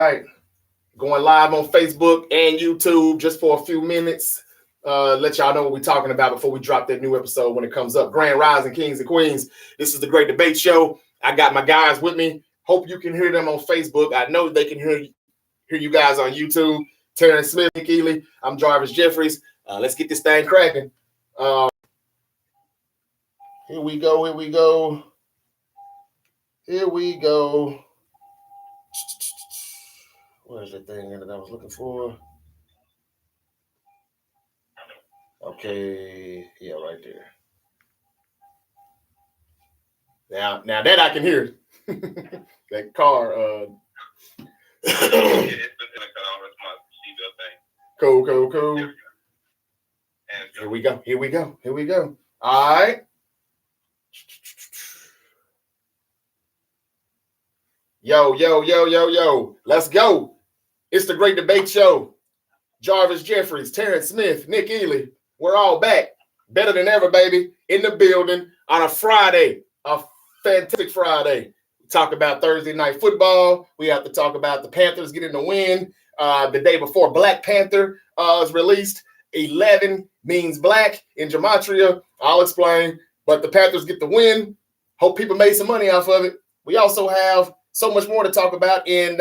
right, going live on Facebook and YouTube just for a few minutes. Let y'all know what we're talking about before we drop that new episode when it comes up. Grand Rising Kings and Queens. This is the Great Debate Show. I got my guys with me. Hope you can hear them on Facebook. I know they can hear you guys on YouTube. Terrence Smith, Nick Ely. I'm Jarvis Jeffries. Let's get this thing cracking. Here we go. Where's the thing that I was looking for? Okay, yeah, right there. Now that I can hear. That car. Cool. Here we go. All right. Yo. Let's go. It's the Great Debate Show. Jarvis Jeffries, Terrence Smith, Nick Ely. We're all back. Better than ever, baby. In the building on a Friday. A fantastic Friday. We talk about Thursday night football. We have to talk about the Panthers getting the win. The day before Black Panther is released. 11 means black in gematria. I'll explain. But the Panthers get the win. Hope people made some money off of it. We also have so much more to talk about in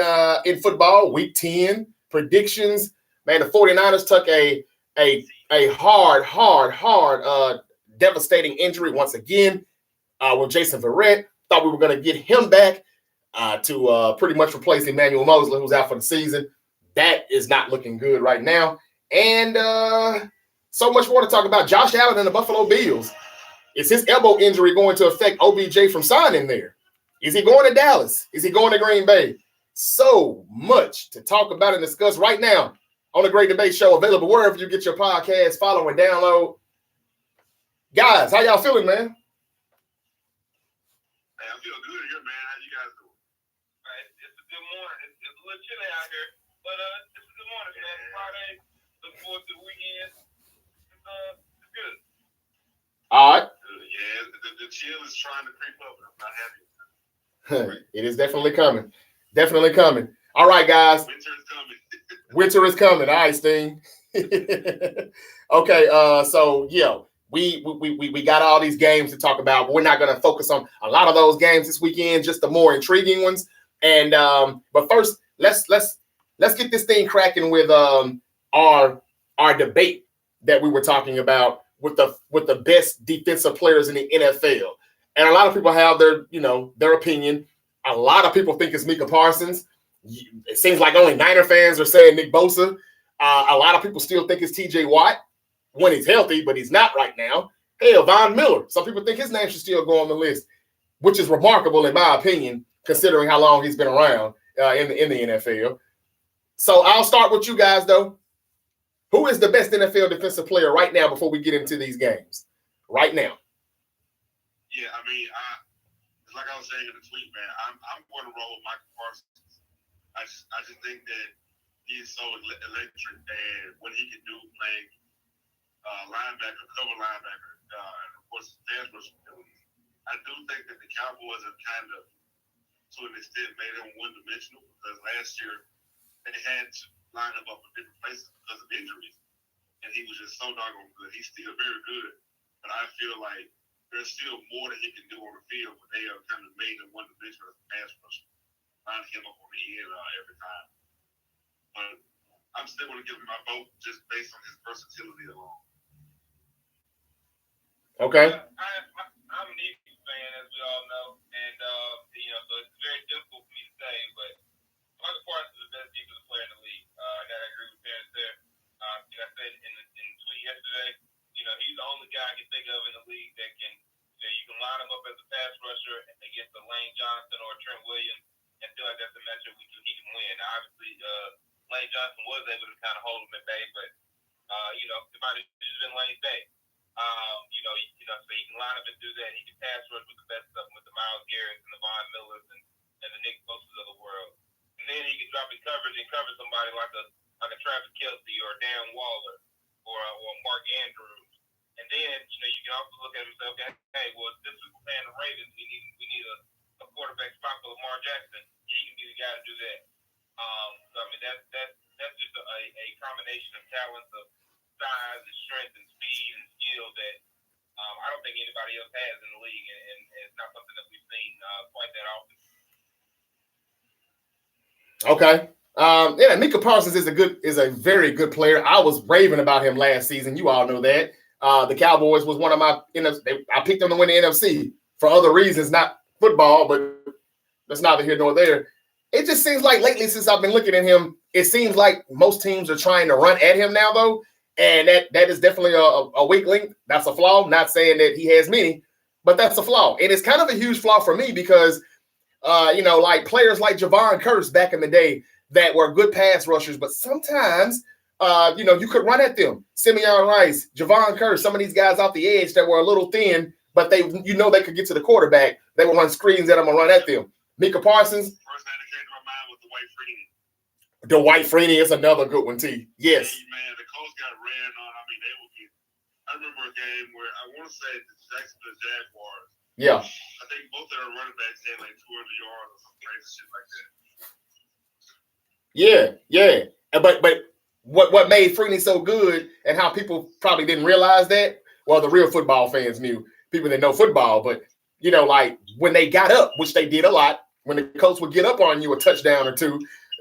football. Week 10 predictions. Man, the 49ers took a hard, devastating injury once again with Jason Verrett. Thought we were going to get him back to pretty much replace Emmanuel Mosley, who's out for the season. That is not looking good right now. And so much more to talk about. Josh Allen and the Buffalo Bills. Is his elbow injury going to affect OBJ from signing there? Is he going to Dallas? Is he going to Green Bay? So much to talk about and discuss right now on the Great Debate Show, available wherever you get your podcast. Follow and download. Guys, how y'all feeling, man? Hey, I feel good here, man. How you guys doing? It's a good morning. It's a little chilly out here, but it's a good morning, man. Friday. Looking forward to the weekend. It's good. All right. Yeah, the chill is trying to creep up, and I'm not happy. It is definitely coming. All right, guys. Winter is coming. All right, Sting. Okay, so yeah, we got all these games to talk about, but we're not going to focus on a lot of those games this weekend, just the more intriguing ones. And but first, let's get this thing cracking with our debate that we were talking about with the best defensive players in the NFL. And a lot of people have their opinion. A lot of people think it's Micah Parsons. It seems like only Niner fans are saying Nick Bosa. A lot of people still think it's TJ Watt when he's healthy, but he's not right now. Hell, Von Miller. Some people think his name should still go on the list, which is remarkable in my opinion, considering how long he's been around in the NFL. So I'll start with you guys, though. Who is the best NFL defensive player right now before we get into these games? Right now. Yeah, I mean, like I was saying in the tweet, man, I'm going to roll with Michael Parsons. I just think that he's so electric, and what he can do playing linebacker, cover linebacker, and of course pass rush abilities. I do think that the Cowboys have kind of, to an extent, made him one-dimensional because last year they had to line him up in different places because of injuries, and he was just so doggone good. He's still very good, but I feel like there's still more that he can do on the field, but they have kind of made him one-dimensional as a pass rusher, lining him up on the end every time. But I'm still going to give him my vote just based on his versatility alone. Okay. I'm an Eagles fan, as we all know, and so it's very difficult for me to say, but Michael Parsons is the best defensive player in the league. I got to agree with Terrence there. Like I said in the tweet yesterday, he's the only guy I can think of in the league that can, you can line him up as a pass rusher against a Lane Johnson or Trent Williams and feel like that's a matchup he can win. Now, obviously, Lane Johnson was able to kind of hold him at bay, but it might have just been Lane's day. So he can line up and do that. He can pass rush with the best of them, with the Myles Garretts and the Von Millers and the Nick Bosas of the world. And then he can drop in coverage and cover somebody like a Travis Kelce or a Darren Waller or Mark Andrews. And then, you can also look at him and say, okay, hey, well, this is playing the Ravens. We need a quarterback spot for Lamar Jackson. He can be the guy to do that. So I mean that's just a combination of talents of size and strength and speed and skill that I don't think anybody else has in the league, and it's not something that we've seen quite that often. Okay. Yeah, Micah Parsons is a very good player. I was raving about him last season. You all know that. The Cowboys was one of my I picked them to win the NFC for other reasons, not football, but that's neither here nor there. It just seems like lately, since I've been looking at him, it seems like most teams are trying to run at him now, though. And that is definitely a weak link. That's a flaw. Not saying that he has many, but that's a flaw. And it's kind of a huge flaw for me because like players like Javon Curse back in the day that were good pass rushers, but sometimes, you could run at them. Simeon Rice, Javon Curse, some of these guys off the edge that were a little thin, but they could get to the quarterback. They would run screens at them and run at them. Micah Parsons. First thing that came to my mind was Dwight Freeney. Dwight Freeney is another good one, T. Yes. Hey, man, the Colts got ran on. I mean, they would get. I remember a game where I want to say the Jacksonville Jaguars. Yeah. I think both of their running backs had like 200 yards or some crazy shit like that. Yeah. But what made Freeney so good and how people probably didn't realize that, well, the real football fans knew, people that know football, but, like when they got up, which they did a lot, when the Colts would get up on you a touchdown or two,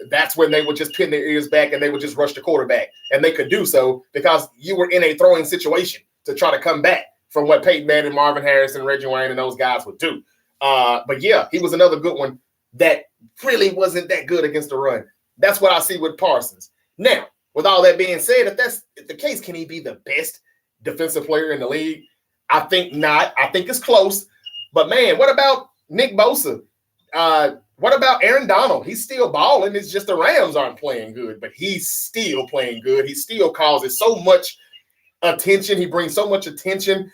that's when they would just pin their ears back and they would just rush the quarterback. And they could do so because you were in a throwing situation to try to come back from what Peyton Manning, Marvin Harrison, Reggie Wayne, and those guys would do. But yeah, he was another good one that really wasn't that good against the run. That's what I see with Parsons. Now, with all that being said, if that's the case, can he be the best defensive player in the league? I think not. I think it's close. But man, what about Nick Bosa? What about Aaron Donald? He's still balling. It's just the Rams aren't playing good, but he's still playing good. He still causes so much attention. He brings so much attention,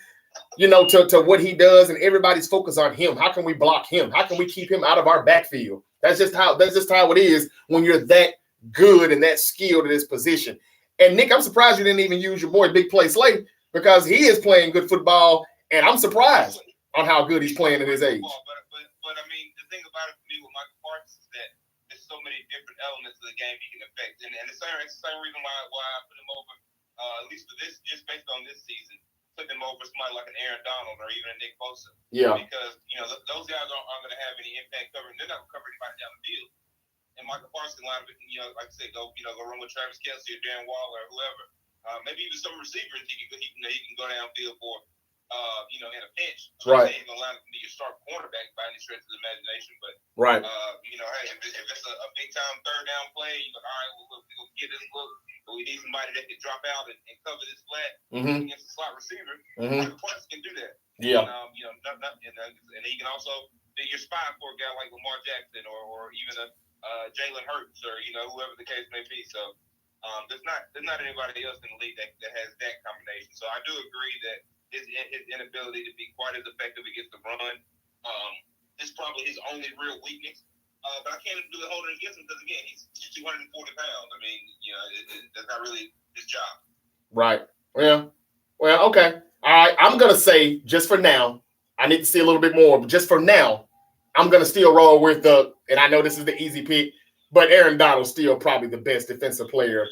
to what he does, and everybody's focused on him. How can we block him? How can we keep him out of our backfield? That's just how it is when you're that good and that skilled in this position. And Nick, I'm surprised you didn't even use your boy Big Play Slay because he is playing good football, and I'm surprised on how good he's playing at his age. But I mean, the thing about it for me with Michael Parsons is that there's so many different elements of the game he can affect, and it's the same reason why I put him over, at least for this, just based on this season, put him over somebody like an Aaron Donald or even a Nick Bosa. Yeah. Because those guys aren't going to have any impact covering. They're not going to cover anybody down the field. And Michael Parsons can line up, like I said, go run with Travis Kelce or Darren Waller or whoever. Maybe even some receivers he can go downfield for. In a pinch. Right. He's going to line up to be your start cornerback by any stretch of the imagination. But, right. Hey, if it's a big time third down play, you're like, all right, we'll get this look. But we need somebody that can drop out and cover this flat against a slot receiver. Michael Parsons can do that. Yeah. And he can also be your spy for a guy like Lamar Jackson or even a Jalen Hurts or, whoever the case may be. So there's not anybody else in the league that has that combination. So I do agree that his inability to be quite as effective against the run is probably his only real weakness. But I can't really hold it against him because, again, he's 240 pounds. I mean, that's not really his job. Right. Well, okay. All right. I'm going to say, just for now, I need to see a little bit more, but just for now, I'm going to still roll with and I know this is the easy pick, but Aaron Donald's still probably the best defensive player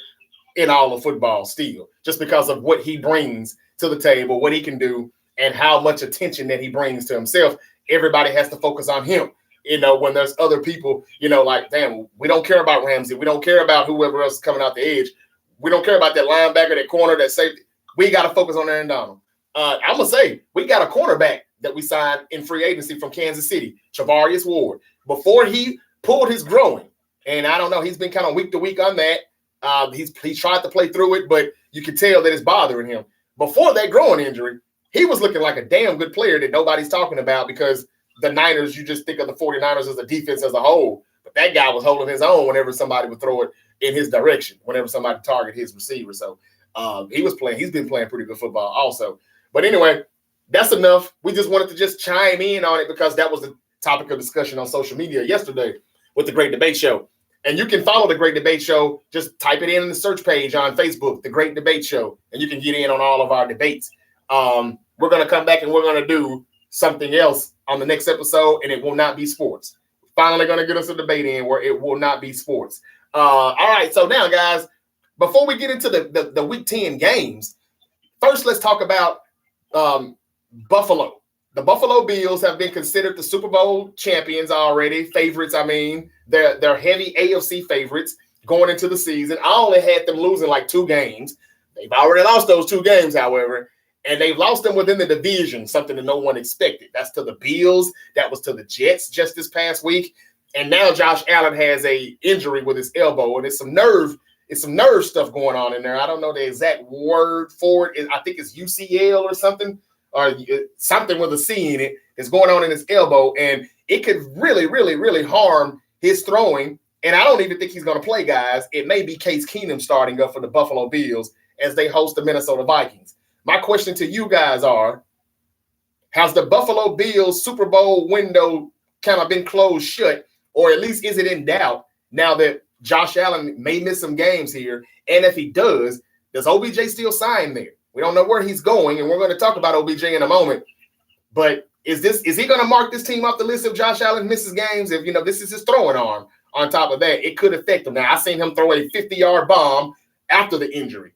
in all of football still, just because of what he brings to the table, what he can do, and how much attention that he brings to himself. Everybody has to focus on him. When there's other people, like, damn, we don't care about Ramsey. We don't care about whoever else is coming out the edge. We don't care about that linebacker, that corner, that safety. We got to focus on Aaron Donald. I'm going to say, we got a cornerback that we signed in free agency from Kansas City, Charvarius Ward. Before he pulled his groin, and I don't know, he's been kind of week to week on that. He's tried to play through it, but you can tell that it's bothering him. Before that groin injury, he was looking like a damn good player that nobody's talking about because the Niners, you just think of the 49ers as a defense as a whole. But that guy was holding his own whenever somebody would throw it in his direction, whenever somebody targeted his receiver. So he's been playing pretty good football also. But anyway, that's enough. We just wanted to just chime in on it because that was the topic of discussion on social media yesterday with the Great Debate Show. And you can follow the Great Debate Show. Just type it in the search page on Facebook, the Great Debate Show, and you can get in on all of our debates. We're going to come back and we're going to do something else on the next episode, and it will not be sports. Finally going to get us a debate in where it will not be sports. All right, so now, guys, before we get into the Week 10 games, first let's talk about Buffalo. The Buffalo Bills have been considered the Super Bowl champions already, favorites. I mean, they're heavy AFC favorites going into the season. I only had them losing like 2 games. They've already lost those 2 games, however, and they've lost them within the division, something that no one expected. That's to the Bills. That was to the Jets just this past week. And now Josh Allen has a injury with his elbow, and it's some nerve stuff going on in there. I don't know the exact word for it. I think it's UCL or something with a C in it. It's going on in his elbow, and it could really, really, really harm his throwing. And I don't even think he's going to play, guys. It may be Case Keenum starting up for the Buffalo Bills as they host the Minnesota Vikings. My question to you guys are, has the Buffalo Bills Super Bowl window kind of been closed shut, or at least is it in doubt now that Josh Allen may miss some games here? And if he does OBJ still sign there? We don't know where he's going, and we're going to talk about OBJ in a moment. But is he going to mark this team off the list if Josh Allen misses games? If this is his throwing arm on top of that, it could affect him. Now, I seen him throw a 50-yard bomb after the injury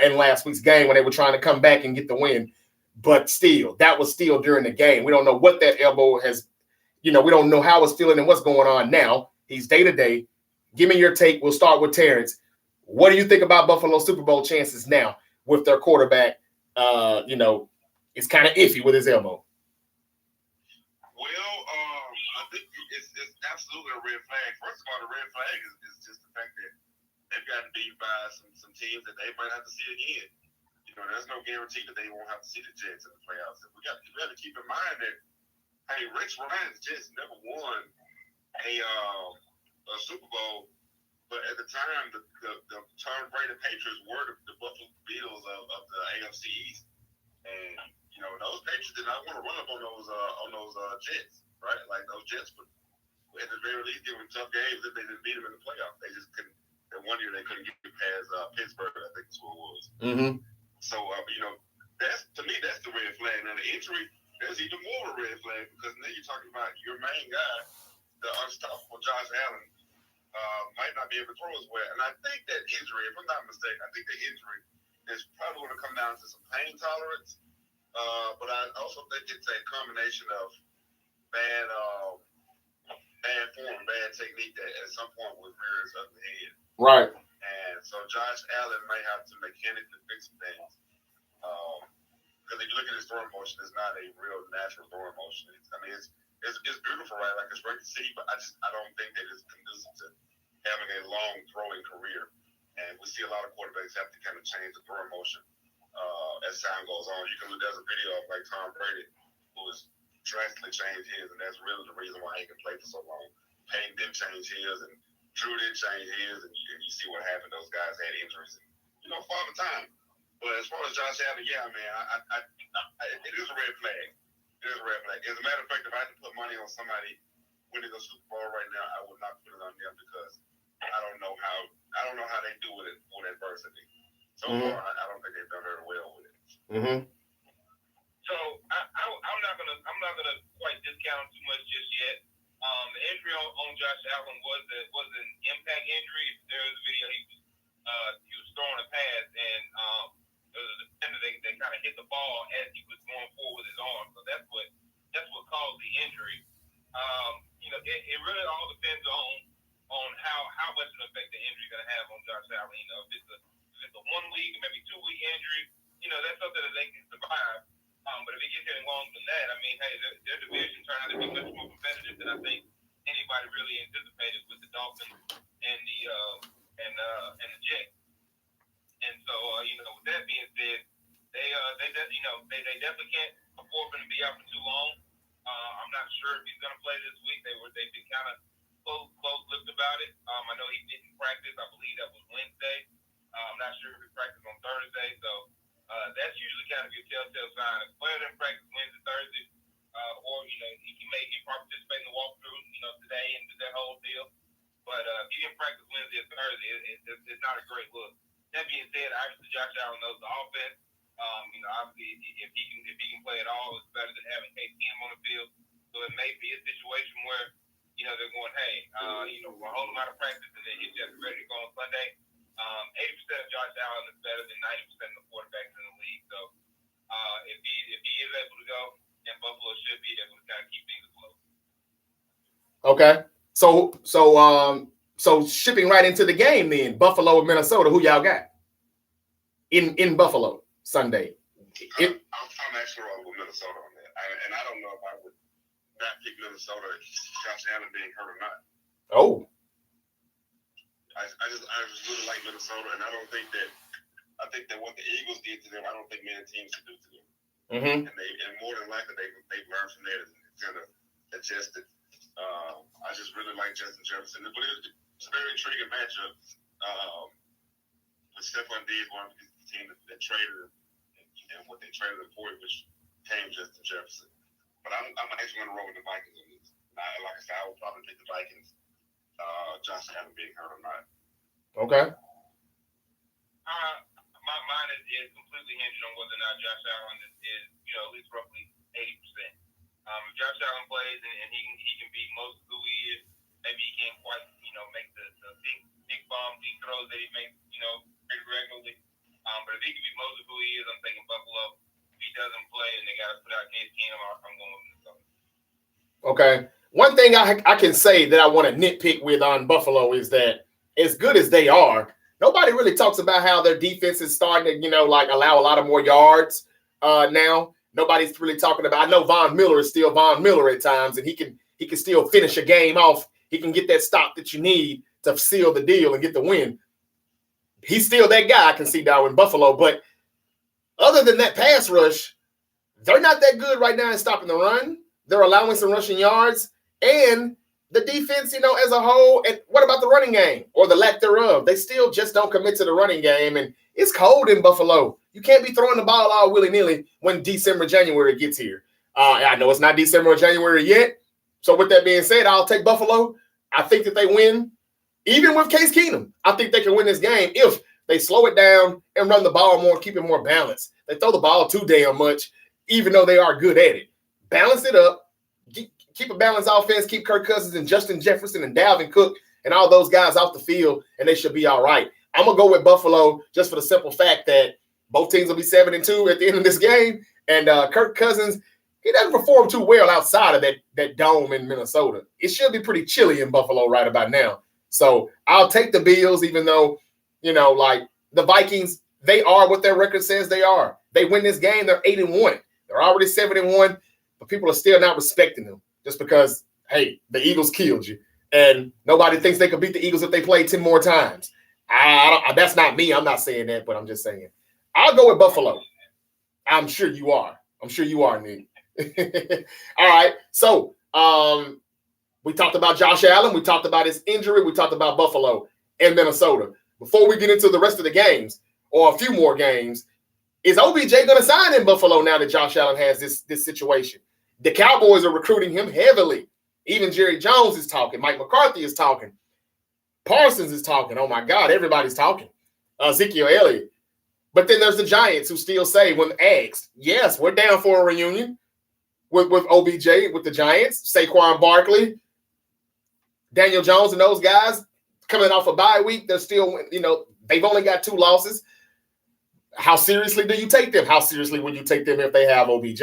in last week's game when they were trying to come back and get the win. But still, that was still during the game. We don't know what that elbow has, we don't know how it's feeling and what's going on now. He's day-to-day. Give me your take. We'll start with Terrence. What do you think about Buffalo's Super Bowl chances now with their quarterback? It's kind of iffy with his elbow. Well, I think it's absolutely a red flag. First of all, the red flag is just the fact that they've gotten beat by some teams that they might have to see again. There's no guarantee that they won't have to see the Jets in the playoffs. We got to keep in mind that, hey, Rich Ryan's Jets never won a Super Bowl, but at the time, the Tom Brady Patriots were the Buffalo Bills of the AFC East, and those Patriots did not want to run up on those Jets, right? Like those Jets would, at the very least, give them tough games if they didn't beat them in the playoffs. They just couldn't. And one year they couldn't get past Pittsburgh, I think is what it was. Mm-hmm. So, that's to me, that's the red flag. Now, the injury, there's even more of a red flag because now you're talking about your main guy, the unstoppable Josh Allen, might not be able to throw as well. And I think that injury, if I'm not mistaken, I think the injury is probably going to come down to some pain tolerance. But I also think it's a combination of bad form, bad technique that at some point will rear its ugly head. Right. And so Josh Allen may have to mechanically fix some things. Because if you look at his throwing motion, it's not a real natural throwing motion. It's beautiful, right? Like it's great to see, but I don't think that it's conducive to having a long throwing career. And we see a lot of quarterbacks have to kind of change the throwing motion as time goes on. There's a video of like Tom Brady who has drastically changed his, and that's really the reason why he can play for so long. Payne didn't change his, and Drew didn't change his, and you see what happened. Those guys had injuries, and Father Time. But as far as Josh Allen, yeah, man, it is a red flag. It is a red flag. As a matter of fact, if I had to put money on somebody winning the Super Bowl right now, I would not put it on them because I don't know how they do with it with adversity. So far, I don't think they've done very well with it. Mm-hmm. So I'm not gonna quite discount too much just yet. The injury on Josh Allen was an impact injury. There was a video he was throwing a pass and there was a defender that kind of hit the ball as he was going forward with his arm. So that's what caused the injury. It really all depends on how much of an effect the injury is going to have on Josh Allen. If it's a 1 week, maybe 2 week injury, that's something that they can survive. But if it gets any longer than that, I mean, hey, their division turned out to be much more competitive than I think anybody really anticipated with the Dolphins and the Jets. And so, with that being said, they definitely can't afford him to be out for too long. I'm not sure if he's going to play this week. They've been kind of close-lipped about it. I know he didn't practice. I believe that was Wednesday. I'm not sure if he practiced on Thursday. So that's usually kind of your telltale sign. If a player didn't practice Wednesday, Thursday, or he participate in the walkthrough, today and do that whole deal. But if he didn't practice Wednesday or Thursday, it's not a great look. That being said, obviously Josh Allen knows the offense. Obviously if he can play at all, it's better than having Case Keenum on the field. So it may be a situation where they're going, hey, we're holding them out of practice and then hit you ready to go on Sunday. 80% of Josh Allen is better than 90% of the quarterbacks in the league. So if he is able to go, then Buffalo should be able to kind of keep things afloat. Okay. So shipping right into the game then, Buffalo and Minnesota, who y'all got in Buffalo Sunday? I'm actually rolling with Minnesota on that. And I don't know if I would not pick Minnesota if Josh Allen being hurt or not. Oh. I just really like Minnesota, and I think that what the Eagles did to them, I don't think many teams should do to them. Mm-hmm. And more than likely they've learned from that and kind of adjusted. I just really like Justin Jefferson. But it's a very intriguing matchup. With Stephon Diggs, one of the team that traded and what they traded him for, which came Justin Jefferson. But I'm actually going to roll with the Vikings on this. Like I said, I would probably pick the Vikings. Josh Allen being hurt or not. Okay. My mind is completely hinged on whether or not Josh Allen is at least roughly 80%. If Josh Allen plays and he can be most of who he is, maybe he can't quite make the big bomb deep throws that he makes pretty regularly. But if he can be most of who he is, I'm thinking Buffalo. If he doesn't play and they got to put out Case Keenum, I'm going with Minnesota. Okay. One thing I can say that I want to nitpick with on Buffalo is that as good as they are, nobody really talks about how their defense is starting to, allow a lot of more yards now. Nobody's really talking about. I know Von Miller is still Von Miller at times, and he can still finish a game off. He can get that stop that you need to seal the deal and get the win. He's still that guy I can see now in Buffalo. But other than that pass rush, they're not that good right now in stopping the run. They're allowing some rushing yards. And the defense, as a whole, and what about the running game or the lack thereof? They still just don't commit to the running game, and it's cold in Buffalo. You can't be throwing the ball all willy-nilly when January gets here. I know it's not December or January yet, so with that being said, I'll take Buffalo. I think that they win, even with Case Keenum. I think they can win this game if they slow it down and run the ball more, keep it more balanced. They throw the ball too damn much, even though they are good at it. Balance it up. Keep a balanced offense, keep Kirk Cousins and Justin Jefferson and Dalvin Cook and all those guys off the field, and they should be all right. I'm going to go with Buffalo just for the simple fact that both teams will be 7-2 at the end of this game, and Kirk Cousins, he doesn't perform too well outside of that dome in Minnesota. It should be pretty chilly in Buffalo right about now. So I'll take the Bills, even though, the Vikings, they are what their record says they are. They win this game, they're 8-1. They're already 7-1, but people are still not respecting them. Just because, hey, the Eagles killed you, and nobody thinks they could beat the Eagles if they play 10 more times. That's not me. I'm not saying that, but I'm just saying. I'll go with Buffalo. I'm sure you are. Nick. All right. So we talked about Josh Allen. We talked about his injury. We talked about Buffalo and Minnesota. Before we get into the rest of the games, or a few more games, is OBJ going to sign in Buffalo now that Josh Allen has this situation? The Cowboys are recruiting him heavily. Even Jerry Jones is talking. Mike McCarthy is talking. Parsons is talking. Oh, my God, everybody's talking. Ezekiel Elliott. But then there's the Giants who still say, when asked, yes, we're down for a reunion with OBJ, with the Giants, Saquon Barkley, Daniel Jones, and those guys coming off a bye week. They're still, they've only got 2 losses. How seriously do you take them? How seriously would you take them if they have OBJ?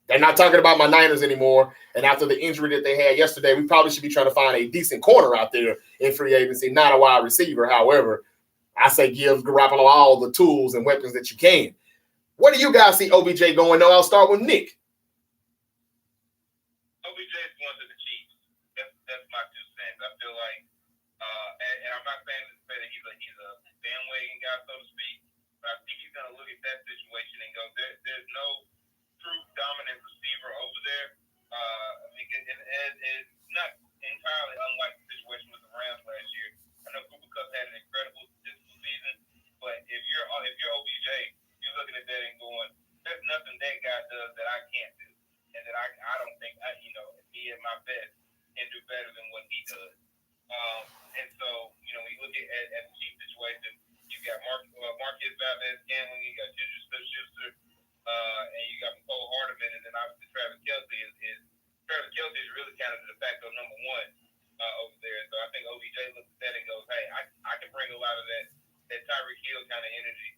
They're not talking about my Niners anymore. And after the injury that they had yesterday, we probably should be trying to find a decent corner out there in free agency, not a wide receiver. However, I say give Garoppolo all the tools and weapons that you can. Where do you guys see OBJ going? No, I'll start with Nick. OBJ is going to the Chiefs. That's my 2 cents. I feel like, and I'm not saying that he's a bandwagon guy, so to speak, but I think he's going to look at that situation and go, there's no true dominant receiver over there. It's not entirely unlike the situation with the Rams last year. I know Cooper Kupp had an incredible season, but if you're OBJ, you're looking at that and going, there's nothing that guy does that I can't do, and that I don't think me at my best can do better than what he does. And so when you look at the Chiefs situation, you got Marquez Valdez-Scantling, you got Juju Smith-Schuster, and you got Nicole Hardeman, and then obviously Travis Kelce is really kind of the de facto number 1 that Tyreek Hill kind of energy,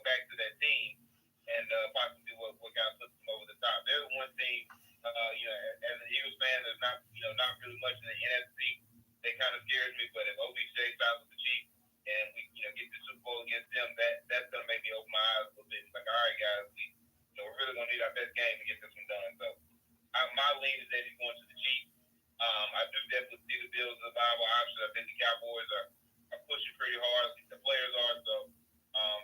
back to that team, and possibly what kind of puts them over the top. They're the one team, as an Eagles fan, there's not really much in the NFC that kind of scares me. But if OBJ starts with the Chiefs and we, get the Super Bowl against them, that's gonna make me open my eyes a little bit. Like, all right, guys, we're really gonna need our best game to get this one done. So, my lean is that he's going to the Chiefs. I do definitely see the Bills as a viable option. I think the Cowboys are pushing pretty hard. The players are. So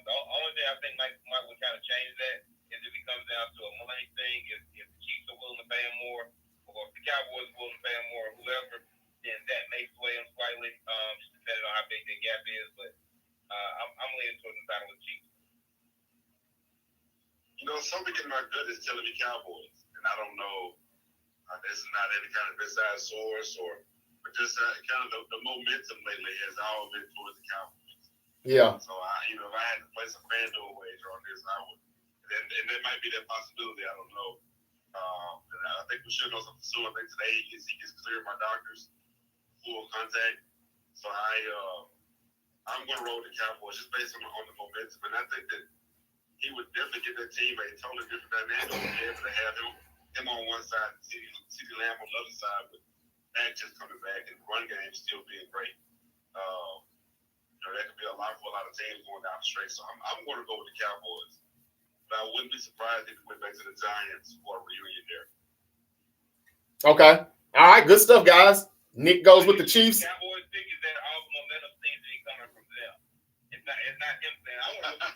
the only thing I think might would kind of change that is if it comes down to a money thing. If the Chiefs are willing to pay him more, or if the Cowboys are willing to pay him more, or whoever, then that may sway him slightly, just depending on how big that gap is. But I'm leaning towards the side of the Chiefs. Something in my gut is telling me Cowboys, and I don't know. This is not any kind of inside source, but just kind of the momentum lately has all been towards the Cowboys. Yeah. So if I had to place a FanDuel wager on this, I would. And there might be that possibility. I don't know. And I think we should know something soon. I think today he gets cleared by doctors, full contact. So I'm going to roll the Cowboys just based on the momentum, and I think that he would definitely get that team a totally different dynamic. Be able to have him on one side, CeeDee Lamb on the other side, with Dak just coming back and the run game still being great. That could be a lot for a lot of teams going down the stretch. So I'm going to go with the Cowboys. But I wouldn't be surprised if we went back to the Giants for a reunion there. Okay. All right. Good stuff, guys. Nick goes with the Chiefs. Cowboys pick is that all the momentum seems to be coming from them. It's not him saying, I want to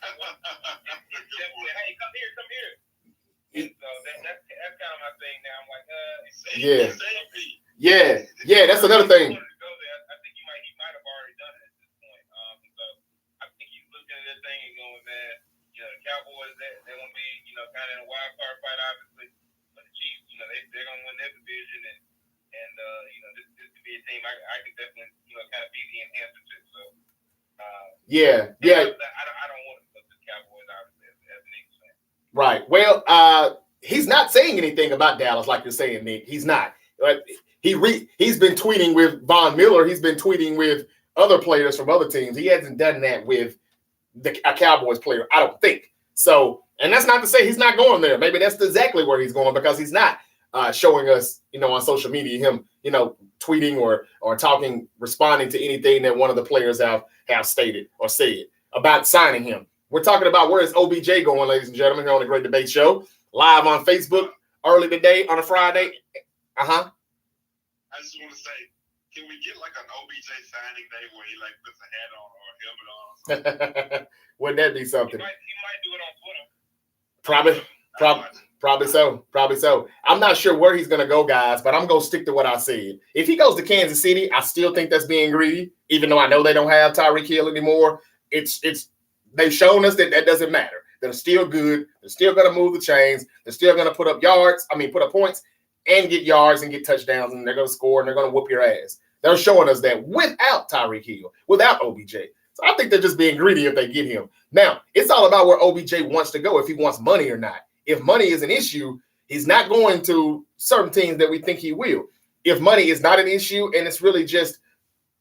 it's them saying, hey, come here. And so that's kind of my thing now. I'm like, Yeah, that's another thing. I think he might have already done it at this point. So I think he's looking at this thing and going, man, the Cowboys, they're going to be, kind of in a wild card fight, obviously. But the Chiefs, they're going to win their division. And this could be a team I could definitely, kind of be the enhancer to. So, yeah. I don't want to put the Cowboys, obviously, as an Eagles fan. Right. Well, he's not saying anything about Dallas like you're saying, Nick. He's not. He's been tweeting with Von Miller. He's been tweeting with other players from other teams. He hasn't done that with a Cowboys player, I don't think. So, and that's not to say he's not going there. Maybe that's exactly where he's going because he's not showing us, on social media, him, tweeting or talking, responding to anything that one of the players have stated or said about signing him. We're talking about where is OBJ going, ladies and gentlemen, here on the Great Debate Show, live on Facebook early today on a Friday. I just want to say, can we get like an OBJ signing day where he puts a hat on or a helmet on or something? Wouldn't that be something? He might do it on Twitter. Probably so. I'm not sure where he's going to go, guys, but I'm going to stick to what I said. If he goes to Kansas City, I still think that's being greedy, even though I know they don't have Tyreek Hill anymore. They've shown us that doesn't matter. They're still good. They're still going to move the chains. They're still going to put up points and get yards and get touchdowns, and they're going to score, and they're going to whoop your ass. They're showing us that without Tyreek Hill, without OBJ. So I think they're just being greedy if they get him. Now, it's all about where OBJ wants to go, if he wants money or not. If money is an issue, he's not going to certain teams that we think he will. If money is not an issue and it's really just,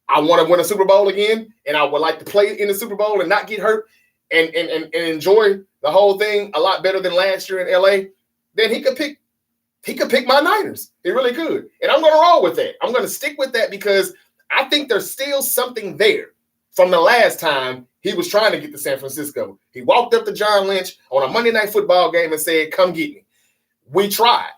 I want to win a Super Bowl again, and I would like to play in the Super Bowl and not get hurt and enjoy the whole thing a lot better than last year in LA, then he could pick my Niners. He really could. And I'm going to roll with that. I'm going to stick with that because I think there's still something there from the last time he was trying to get to San Francisco. He walked up to John Lynch on a Monday Night Football game and said, come get me. We tried.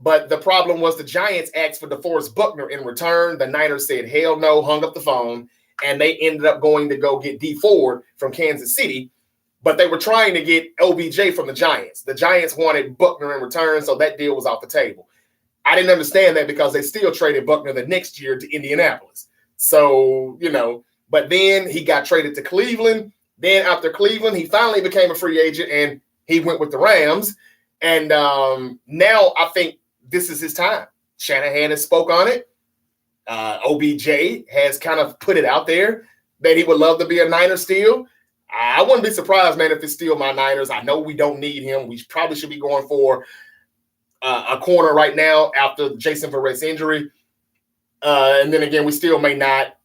But the problem was the Giants asked for DeForest Buckner in return. The Niners said, hell no, hung up the phone. And they ended up going to go get D Ford from Kansas City. But they were trying to get OBJ from the Giants. The Giants wanted Buckner in return, so that deal was off the table. I didn't understand that because they still traded Buckner the next year to Indianapolis. So, but then he got traded to Cleveland. Then after Cleveland, he finally became a free agent, and he went with the Rams. And now I think this is his time. Shanahan has spoke on it. OBJ has kind of put it out there that he would love to be a Niner still. I wouldn't be surprised, man, if it's still my Niners. I know we don't need him. We probably should be going for a corner right now after Jason Verrett's injury. And then again, we still may not.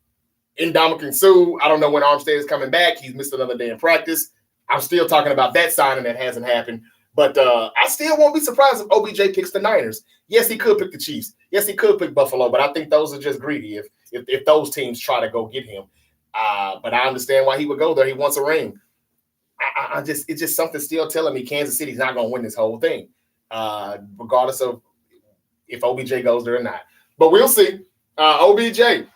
Ndamukong Suh, I don't know when Armstead is coming back. He's missed another day in practice. I'm still talking about that signing that hasn't happened. But I still won't be surprised if OBJ picks the Niners. Yes, he could pick the Chiefs. Yes, he could pick Buffalo, but I think those are just greedy if those teams try to go get him. But I understand why he would go there. He wants a ring. It's just something still telling me Kansas City's not going to win this whole thing, regardless of if OBJ goes there or not. But we'll see. OBJ,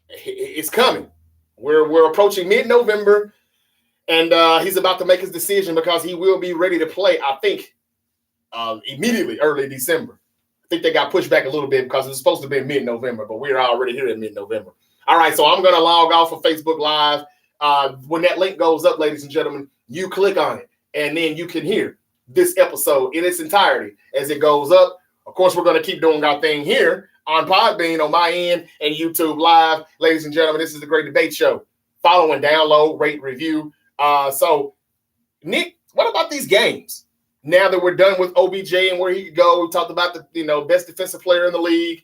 it's coming. We're approaching mid-November, and he's about to make his decision because he will be ready to play, I think, immediately early December. I think they got pushed back a little bit because it was supposed to be mid-November, but we're already here in mid-November. All right, so I'm going to log off of Facebook Live. When that link goes up, ladies and gentlemen, you click on it, and then you can hear this episode in its entirety as it goes up. Of course, we're going to keep doing our thing here on Podbean on my end and YouTube Live. Ladies and gentlemen, this is the Great Debate Show. Follow and download, rate, review. So, Nick, what about these games? Now that we're done with OBJ and where he could go, we talked about the best defensive player in the league.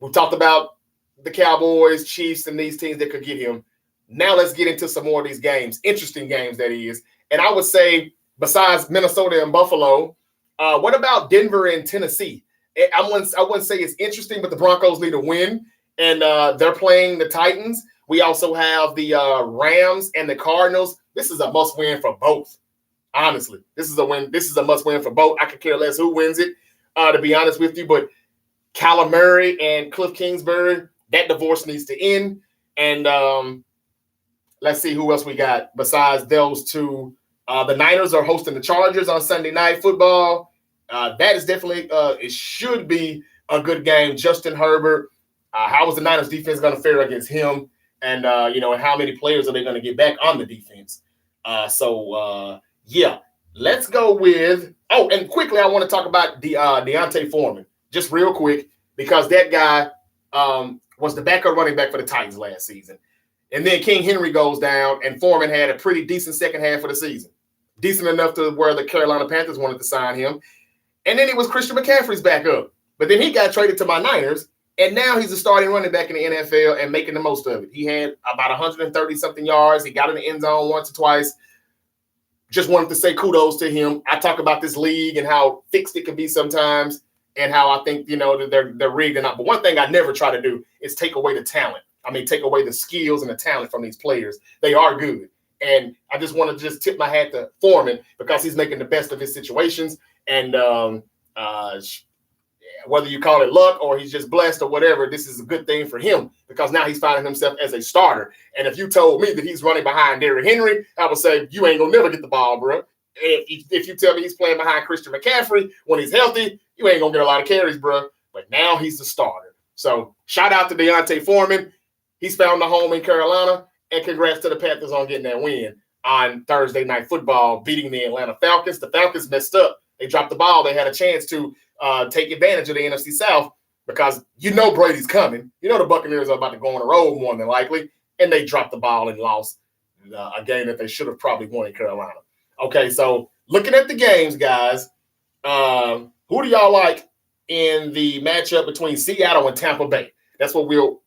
We talked about the Cowboys, Chiefs, and these teams that could get him. Now let's get into some more of these games, interesting games that is. And I would say, besides Minnesota and Buffalo, what about Denver and Tennessee? I wouldn't say it's interesting, but the Broncos need a win, and they're playing the Titans. We also have the Rams and the Cardinals. This is a must-win for both. Honestly, this is a win. This is a must-win for both. I could care less who wins it, to be honest with you. But Kyler Murray and Cliff Kingsbury, that divorce needs to end. And let's see who else we got besides those two. The Niners are hosting the Chargers on Sunday Night Football. That is definitely it should be a good game. Justin Herbert. How is the Niners defense going to fare against him? And and how many players are they going to get back on the defense? Yeah, let's go with. Oh, and quickly, I want to talk about Deontay Foreman just real quick because that guy was the backup running back for the Titans last season. And then King Henry goes down, and Foreman had a pretty decent second half of the season. Decent enough to where the Carolina Panthers wanted to sign him. And then it was Christian McCaffrey's backup. But then he got traded to my Niners, and now he's a starting running back in the NFL and making the most of it. He had about 130-something yards. He got in the end zone once or twice. Just wanted to say kudos to him. I talk about this league and how fixed it can be sometimes and how I think, that they're rigged or not. But one thing I never try to do is take away the talent. Take away the skills and the talent from these players. They are good. And I just want to just tip my hat to Foreman because he's making the best of his situations. And whether you call it luck or he's just blessed or whatever, this is a good thing for him because now he's finding himself as a starter. And if you told me that he's running behind Derrick Henry, I would say, you ain't going to never get the ball, bro. If you tell me he's playing behind Christian McCaffrey when he's healthy, you ain't going to get a lot of carries, bro. But now he's the starter. So shout out to Deontay Foreman. He's found a home in Carolina, and congrats to the Panthers on getting that win on Thursday Night Football, beating the Atlanta Falcons. The Falcons messed up. They dropped the ball. They had a chance to take advantage of the NFC South because Brady's coming. The Buccaneers are about to go on the road more than likely, and they dropped the ball and lost a game that they should have probably won in Carolina. Okay, so looking at the games, guys, who do y'all like in the matchup between Seattle and Tampa Bay? That's what we'll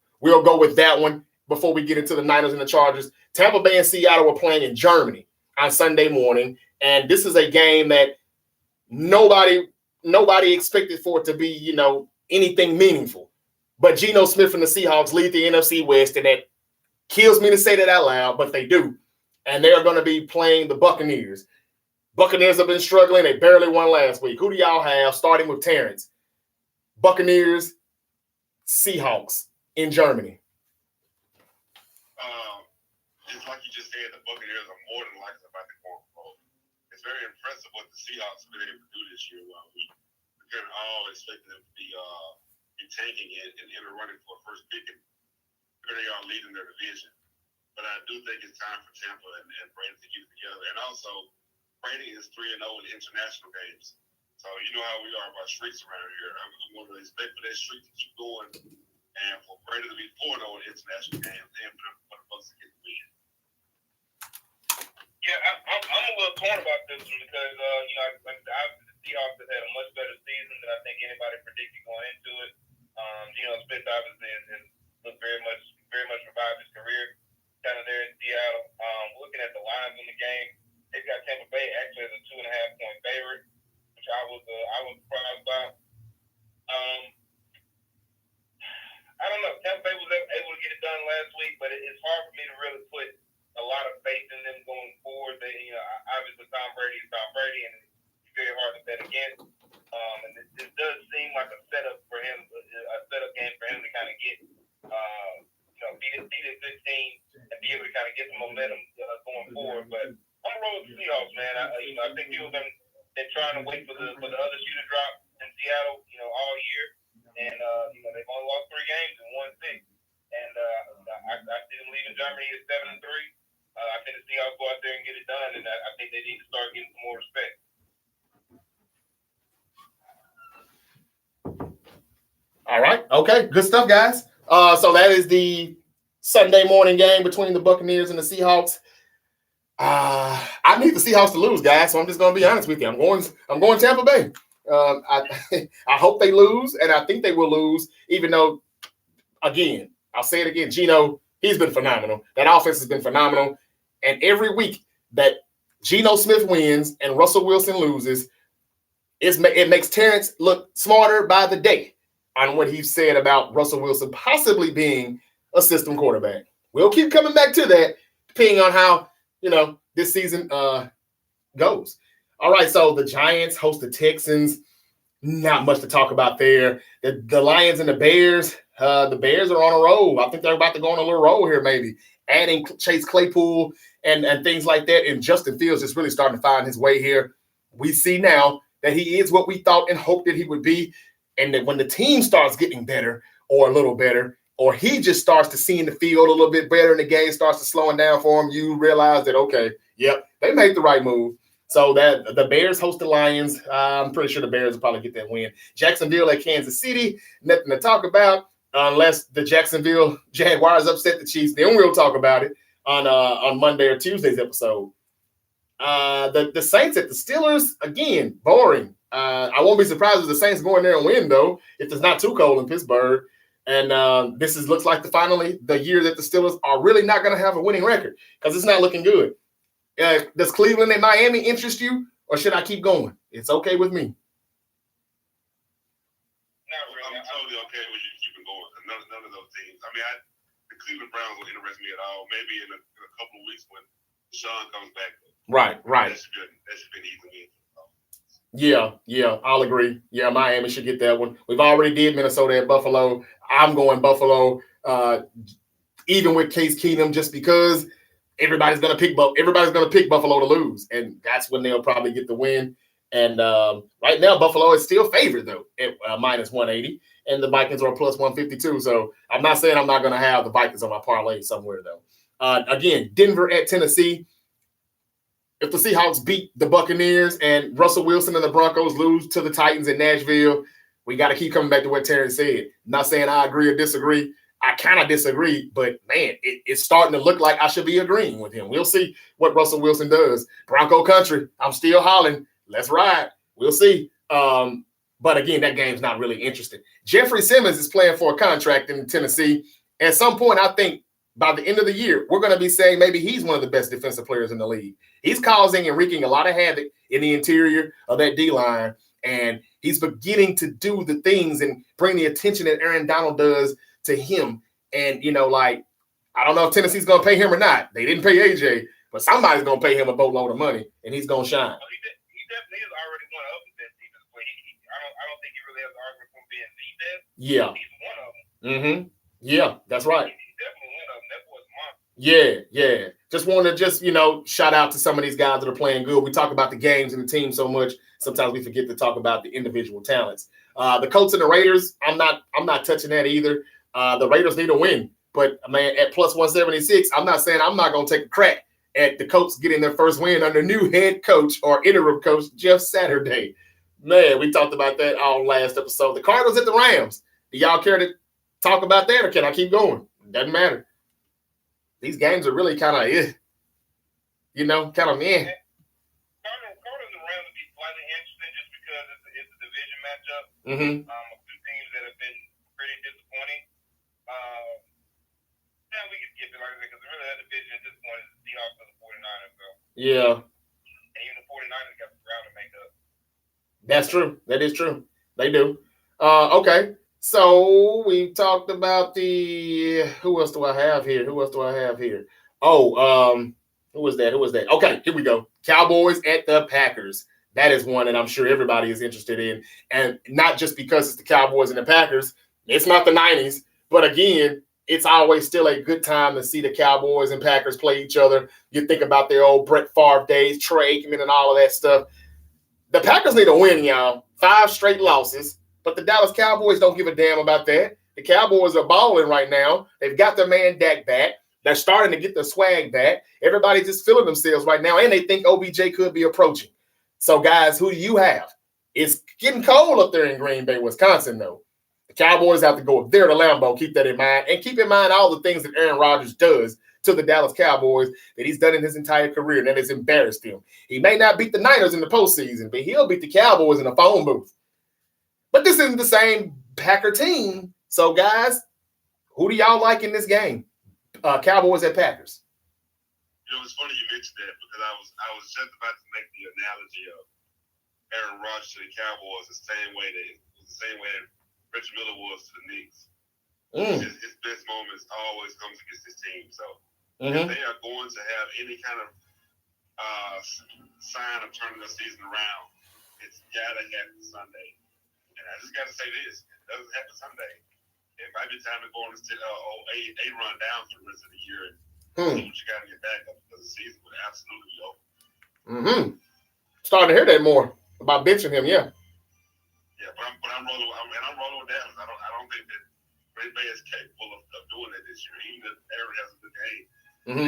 go with that one before we get into the Niners and the Chargers. Tampa Bay and Seattle were playing in Germany on Sunday morning, and this is a game that nobody expected for it to be, anything meaningful. But Geno Smith and the Seahawks lead the NFC West, and that kills me to say that out loud, but they do. And they are going to be playing the Buccaneers. Buccaneers have been struggling. They barely won last week. Who do y'all have, starting with Terrence? Buccaneers, Seahawks in Germany. It's like you just said, the Buccaneers are more than likely about to go on the road. It's very impressive what the Seahawks have been able to do this year. We couldn't all expect them to be tanking it and in a running for a first pick, and here they are leading their division. But I do think it's time for Tampa and Brady to get together. And also, Brady is 3-0 in international games. So you know how we are about streaks around here. I'm going to expect for that streak to keep going and for Brady to be 4-0 in international games and for the Bucs to get the win. Yeah, I'm a little torn about this one because, the Seahawks have had a much better season than I think anybody predicted going into it. Smith obviously has looked very very much revived his career down there in Seattle. Looking at the lines in the game, they've got Tampa Bay actually as a 2.5-point favorite, which I was surprised by. I don't know. Tampa Bay was able to get it done last week, but it's hard for me to really put a lot of faith in them going forward. They, obviously Tom Brady is Tom Brady, and it's very hard to bet against. And it does seem like a setup for him, a setup game for him to kind of get, beat a good team and be able to kind of get some momentum going forward. But I'm gonna roll with the Seahawks, man. I think people have been trying to wait for the other shoe to drop in Seattle, all year. And they've only lost 3 games and won 6. And I see them leaving Germany at 7-3. I think the Seahawks go out there and get it done, and I think they need to start getting some more respect. All right. Okay. Good stuff, guys. So that is the Sunday morning game between the Buccaneers and the Seahawks. I need the Seahawks to lose, guys. So I'm just going to be honest with you. I'm going Tampa Bay. I hope they lose, and I think they will lose, even though, again, I'll say it again, Geno, he's been phenomenal. That offense has been phenomenal. And every week that Geno Smith wins and Russell Wilson loses, it makes Terrence look smarter by the day on what he said about Russell Wilson possibly being a system quarterback. We'll keep coming back to that, depending on how, this season goes. All right, so the Giants host the Texans. Not much to talk about there. The Lions and the Bears are on a roll. I think they're about to go on a little roll here, maybe. Adding Chase Claypool and things like that. And Justin Fields is really starting to find his way here. We see now that he is what we thought and hoped that he would be. And that when the team starts getting better or a little better, or he just starts to see in the field a little bit better and the game starts to slowing down for him, you realize that, okay, yep, they made the right move. So that the Bears host the Lions. I'm pretty sure the Bears will probably get that win. Jacksonville at Kansas City, nothing to talk about unless the Jacksonville Jaguars upset the Chiefs. Then we'll talk about it on Monday or Tuesday's episode. The Saints at the Steelers, again, boring. I won't be surprised if the Saints go in there and win, though, if it's not too cold in Pittsburgh. And this looks like finally the year that the Steelers are really not going to have a winning record because it's not looking good. Does Cleveland and Miami interest you, or should I keep going? It's okay with me. Not really. I'm totally okay with you keeping going. None of those teams. I mean, the Cleveland Browns will interest me at all. Maybe in a couple of weeks when Sean comes back. Right. That should be easy. Yeah, I'll agree. Yeah, Miami should get that one. We've already did Minnesota at Buffalo. I'm going Buffalo, even with Case Keenum, just because everybody's gonna pick Buffalo to lose, and that's when they'll probably get the win. And right now, Buffalo is still favored though at minus 180, and the Vikings are plus 152. So I'm not saying I'm not going to have the Vikings on my parlay somewhere though. Again, Denver at Tennessee. If the Seahawks beat the Buccaneers and Russell Wilson and the Broncos lose to the Titans in Nashville, we got to keep coming back to what Terrence said. Not saying I agree or disagree. I kind of disagree, but, man, it's starting to look like I should be agreeing with him. We'll see what Russell Wilson does. Bronco country, I'm still hollering. Let's ride. We'll see. But, again, that game's not really interesting. Jeffrey Simmons is playing for a contract in Tennessee. At some point, I think by the end of the year, we're going to be saying maybe he's one of the best defensive players in the league. He's causing and wreaking a lot of havoc in the interior of that D-line, and he's beginning to do the things and bring the attention that Aaron Donald does to him. And, I don't know if Tennessee's going to pay him or not. They didn't pay AJ, but somebody's going to pay him a boatload of money, and he's going to shine. Well, he definitely is already one of the best defensive players. I don't think he really has an argument for being the best. Yeah. He's one of them. Mm-hmm. Yeah, that's right. He's definitely one of them. That boy's monster. Yeah. Just wanted to shout out to some of these guys that are playing good. We talk about the games and the team so much. Sometimes we forget to talk about the individual talents. The Colts and the Raiders, I'm not touching that either. The Raiders need a win. But, man, at plus 176, I'm not saying I'm not going to take a crack at the Colts getting their first win under new head coach or interim coach Jeff Saturday. Man, we talked about that on last episode. The Cardinals at the Rams. Do y'all care to talk about that, or can I keep going? Doesn't matter. These games are really kind of, kind of meh. Cardinals and Rams would be slightly interesting just because it's a division matchup. Mm-hmm. Two teams that have been pretty disappointing. Seahawks or the 49ers, though. Yeah. And even the 49ers got the ground to make up. That's true. That is true. They do. Okay. So we talked about the who else do I have here? Oh, who was that? Okay, here we go. Cowboys at the Packers. That is one that I'm sure everybody is interested in. And not just because it's the Cowboys and the Packers. It's not the 90s. But again, it's always still a good time to see the Cowboys and Packers play each other. You think about their old Brett Favre days, Trey Aikman and all of that stuff. The Packers need a win, y'all. 5 straight losses. But the Dallas Cowboys don't give a damn about that. The Cowboys are balling right now. They've got their man Dak back. They're starting to get the swag back. Everybody's just feeling themselves right now, and they think OBJ could be approaching. So, guys, who do you have? It's getting cold up there in Green Bay, Wisconsin, though. The Cowboys have to go up there to Lambeau. Keep that in mind. And keep in mind all the things that Aaron Rodgers does to the Dallas Cowboys that he's done in his entire career, and that has embarrassed him. He may not beat the Niners in the postseason, but he'll beat the Cowboys in a phone booth. But this isn't the same Packer team. So, guys, who do y'all like in this game? Cowboys at Packers. You know, it's funny you mentioned that because I was just about to make the analogy of Aaron Rodgers to the Cowboys the same way that Rich Miller was to the Knicks. His best moments always comes against his team. So if they are going to have any kind of sign of turning the season around, it's got to happen Sunday. And I just got to say this: it doesn't happen Sunday. It might be time to go on a run down for the rest of the year and see what you got in your backup because the season would absolutely be over. Starting to hear that more about benching him, yeah. Yeah, but I'm rolling with Dallas. I don't think that Green Bay is capable of doing that this year. Even if Aaron has a good game,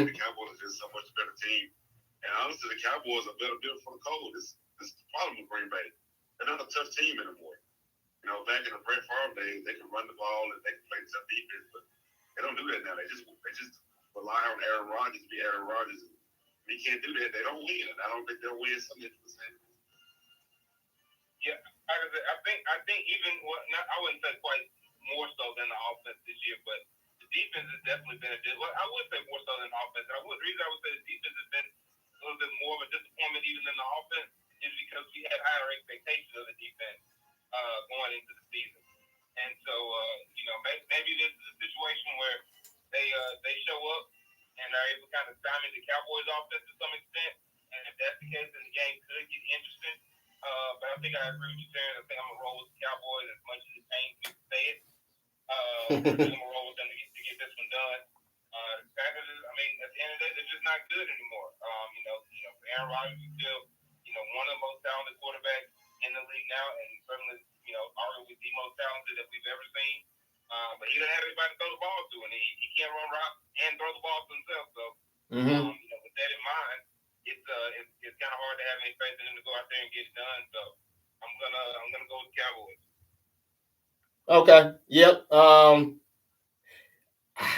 the Cowboys are just so much better team. And honestly, the Cowboys are better built for the cold. This is the problem with Green Bay. They're not a tough team anymore. You know, back in the Brett Favre days, they can run the ball and they can play tough defense, but they don't do that now. They just rely on Aaron Rodgers to be Aaron Rodgers. And he can't do that. They don't win, and I don't think they'll win Sunday for the same. Yeah, I think even I wouldn't say quite more so than the offense this year, but the defense has definitely been I would say more so than the offense. The reason I would say the defense has been a little bit more of a disappointment even than the offense is because we had higher expectations of the defense going into the season. And so, maybe this is a situation where they show up and are able to kind of stymie the Cowboys offense to some extent. And if that's the case, then the game could get interesting. But I think I agree with you, Terrence. I think I'm going to roll with the Cowboys as much as it pains me to say it. I'm going to roll with them to get this one done. The Packers, at the end of the day, they're just not good anymore. Aaron Rodgers is still, one of the most talented quarterbacks in the league now, and certainly, arguably the most talented that we've ever seen. But he doesn't have anybody to throw the ball to, and he can't run routes and throw the ball to himself. So, with that in mind, it's kind of hard to have any faith in him to go out there and get it done. So, I'm gonna go with the Cowboys. Okay. Yep.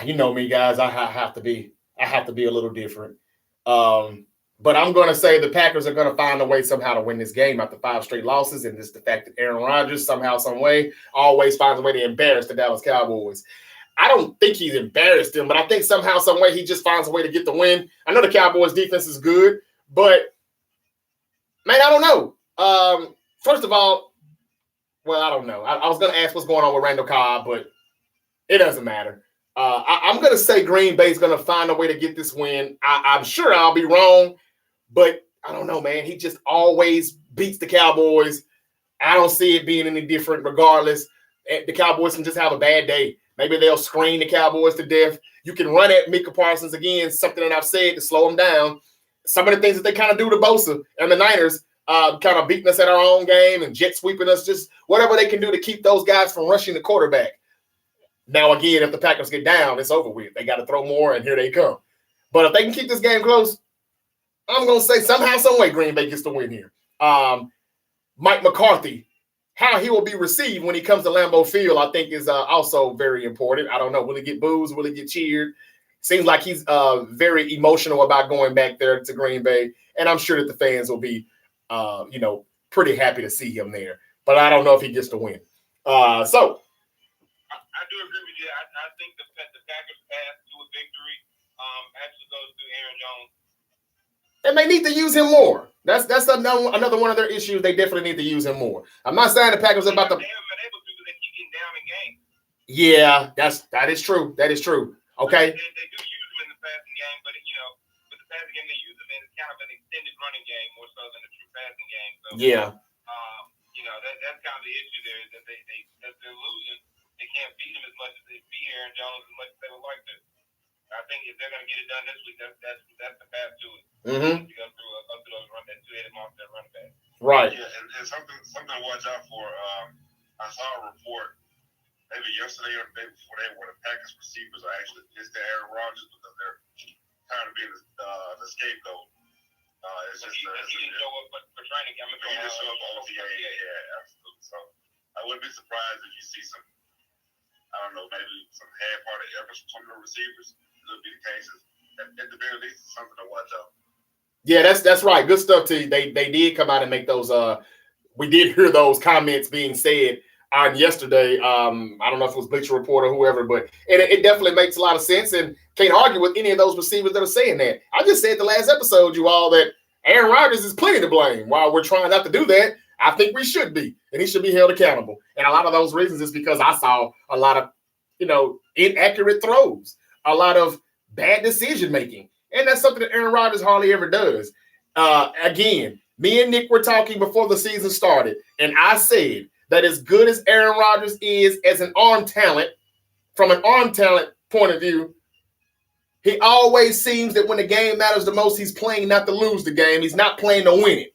You know me, guys. I have to be a little different. But I'm going to say the Packers are going to find a way somehow to win this game after 5 straight losses. And just the fact that Aaron Rodgers somehow, some way, always finds a way to embarrass the Dallas Cowboys. I don't think he's embarrassed them, but I think somehow, some way, he just finds a way to get the win. I know the Cowboys' defense is good, but, man, I don't know. First of all, well, I don't know. I was going to ask what's going on with Randall Cobb, but it doesn't matter. I'm going to say Green Bay's going to find a way to get this win. I'm sure I'll be wrong, but I don't know, man. He just always beats the Cowboys. I don't see it being any different regardless. The Cowboys can just have a bad day. Maybe they'll screen the Cowboys to death. You can run at Micah Parsons again, something that I've said to slow him down. Some of the things that they kind of do to Bosa and the Niners, kind of beating us at our own game and jet sweeping us, just whatever they can do to keep those guys from rushing the quarterback. Now, again, if the Packers get down, it's over with. They got to throw more, and here they come. But if they can keep this game close, I'm going to say somehow, some way, Green Bay gets the win here. Mike McCarthy, how he will be received when he comes to Lambeau Field, I think is also very important. I don't know. Will he get boos? Will he get cheered? Seems like he's very emotional about going back there to Green Bay, and I'm sure that the fans will be, pretty happy to see him there. But I don't know if he gets the win. I do agree with you. I think the Packers' path to a victory actually goes through Aaron Jones. And they need to use him more. That's another one of their issues. They definitely need to use him more. I'm not saying the Packers are about to. They haven't been able to because they keep getting down in games. Yeah, that is true. That is true. Okay. They do use him in the passing game, but with the passing game they use him in, it's kind of an extended running game more so than a true passing game. So yeah. That's kind of the issue there is that they're losing. They can't feed him as much as they feed Aaron Jones as much as they would like to. I think if they're going to get it done this week, that's the path to it. Mm-hmm. To go through up to those that two-headed monster running back. Right. Yeah, and something to watch out for. I saw a report maybe yesterday or the day before where the Packers receivers are actually pissed at Aaron Rodgers because they're tired of being the scapegoat. It's just he didn't show up for training. He didn't show up on OBJ. Yeah, absolutely. So I wouldn't be surprised if you see some, I don't know, maybe some half-hearted efforts from some of the receivers. It'll be the cases. At the very least, it's something to watch out. Yeah, that's right. Good stuff, T. They did come out and make those. We did hear those comments being said on yesterday. I don't know if it was Bleacher Report or whoever, but it definitely makes a lot of sense and can't argue with any of those receivers that are saying that. I just said the last episode, you all, that Aaron Rodgers is plenty to blame. While we're trying not to do that, I think we should be, and he should be held accountable. And a lot of those reasons is because I saw a lot of, inaccurate throws, a lot of bad decision making. And that's something that Aaron Rodgers hardly ever does. Again, me and Nick were talking before the season started, and I said that as good as Aaron Rodgers is as an arm talent, from an arm talent point of view, he always seems that when the game matters the most, he's playing not to lose the game. He's not playing to win it.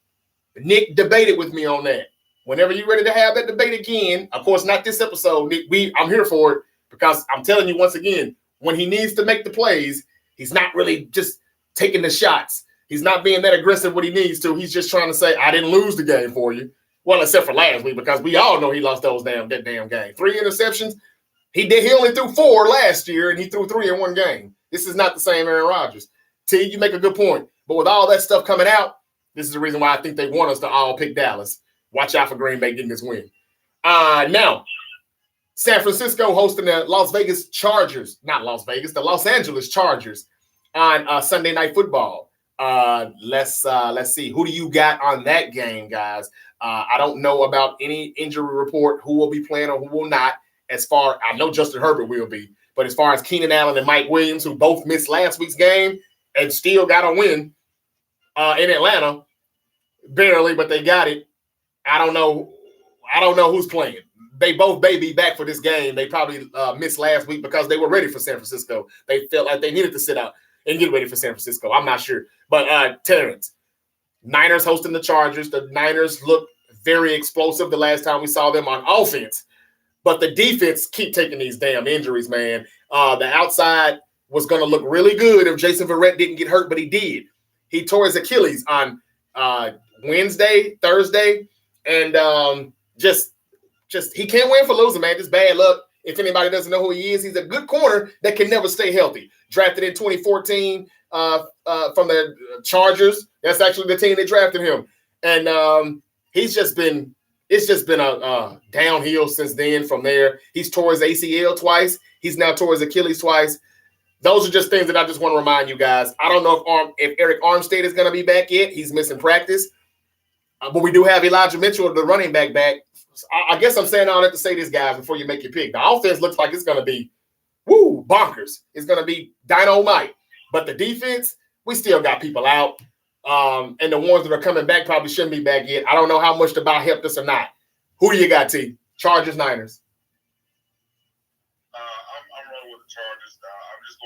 Nick debated with me on that. Whenever you're ready to have that debate again, of course, not this episode, Nick, I'm here for it because I'm telling you once again, when he needs to make the plays, he's not really just taking the shots. He's not being that aggressive when he needs to. He's just trying to say, I didn't lose the game for you. Well, except for last week, because we all know he lost that damn game. 3 interceptions. He only threw 4 last year, and he threw 3 in one game. This is not the same Aaron Rodgers. T, you make a good point. But with all that stuff coming out, this is the reason why I think they want us to all pick Dallas. Watch out for Green Bay getting this win. Now, San Francisco hosting the Los Angeles Chargers on Sunday Night Football. Let's see. Who do you got on that game, guys? I don't know about any injury report, who will be playing or who will not. I know Justin Herbert will be, but as far as Keenan Allen and Mike Williams, who both missed last week's game and still got a win in Atlanta, barely, but they got it. I don't know who's playing. They both may be back for this game. They probably missed last week because they were ready for San Francisco. They felt like they needed to sit out and get ready for San Francisco. I'm not sure. But Terrence, Niners hosting the Chargers. The Niners look very explosive the last time we saw them on offense. But the defense keep taking these damn injuries, man. The outside was going to look really good if Jason Verrett didn't get hurt, but he did. He tore his Achilles on Wednesday, Thursday, and just he can't win for losing, man. Just bad luck. If anybody doesn't know who he is, he's a good corner that can never stay healthy. Drafted in 2014 from the Chargers. That's actually the team that drafted him. And it's just been a downhill since then from there. He's tore his ACL twice. He's now tore his Achilles twice. Those are just things that I just want to remind you guys. I don't know if Eric Armstead is going to be back yet. He's missing practice. But we do have Elijah Mitchell, the running back. I guess I'm saying all that to say this, guys, before you make your pick. The offense looks like it's going to be, bonkers. It's going to be dynamite. But the defense, we still got people out. And the ones that are coming back probably shouldn't be back yet. I don't know how much the bye helped us or not. Who do you got, T? Chargers, Niners. I'm rolling with the Chargers. I'm just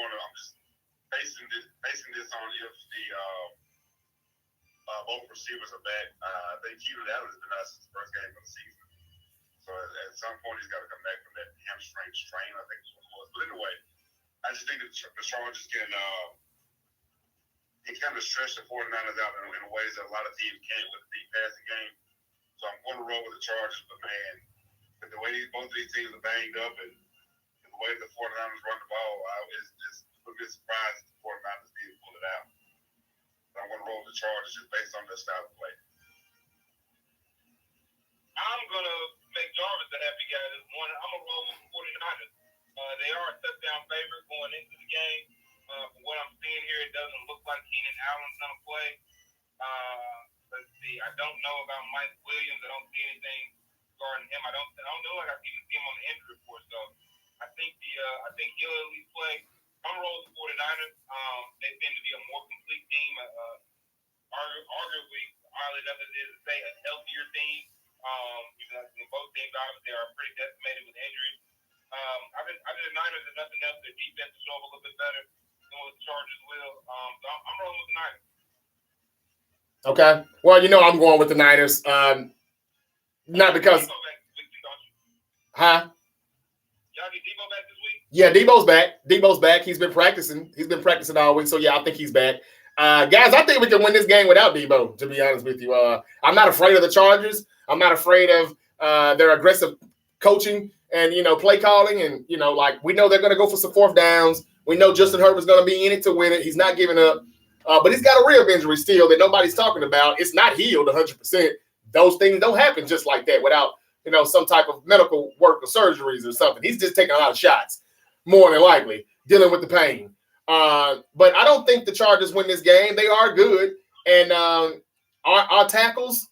basing this on if both receivers are back. I think Keenan Allen has been out since the first game of the season. So at some point, he's got to come back from that hamstring strain, I think is what it was. But anyway, I just think that the Chargers can kind of stretch the 49ers out in ways that a lot of teams can't with the deep passing game. So I'm going to roll with the Chargers, but man, with the way both of these teams are banged up and the way the 49ers run the ball, it's a bit surprised if the 49ers didn't pull it out. So I'm going to roll with the Chargers just based on their style of play. I'm going to make Jarvis a happy guy this morning. I'm going to roll with the 49ers. They are a touchdown favorite going into the game. From what I'm seeing here, it doesn't look like Keenan Allen's going to play. Let's see. I don't know about Mike Williams. I don't see anything regarding him. I don't know. Like I even see him on the injury report. So I think he'll at least play. I'm rolling the 49ers. They seem to be a more complete team. Arguably, oddly enough, it is to say a healthier team. Both teams obviously are pretty decimated with injuries. I think the Niners, if nothing else, their defense will show up a little bit better than what the Chargers will. So I'm rolling with the Niners. Okay. Well, I'm going with the Niners. Not because. Huh? Y'all get Debo back this week? Yeah, Debo's back. He's been practicing all week. So, yeah, I think he's back. Guys, I think we can win this game without Debo, to be honest with you. I'm not afraid of the Chargers. I'm not afraid of their aggressive coaching and, play calling. And, we know they're going to go for some fourth downs. We know Justin Herbert's going to be in it to win it. He's not giving up. But he's got a rib injury still that nobody's talking about. It's not healed 100%. Those things don't happen just like that without, some type of medical work or surgeries or something. He's just taking a lot of shots, more than likely, dealing with the pain. But I don't think the Chargers win this game. They are good. And our tackles,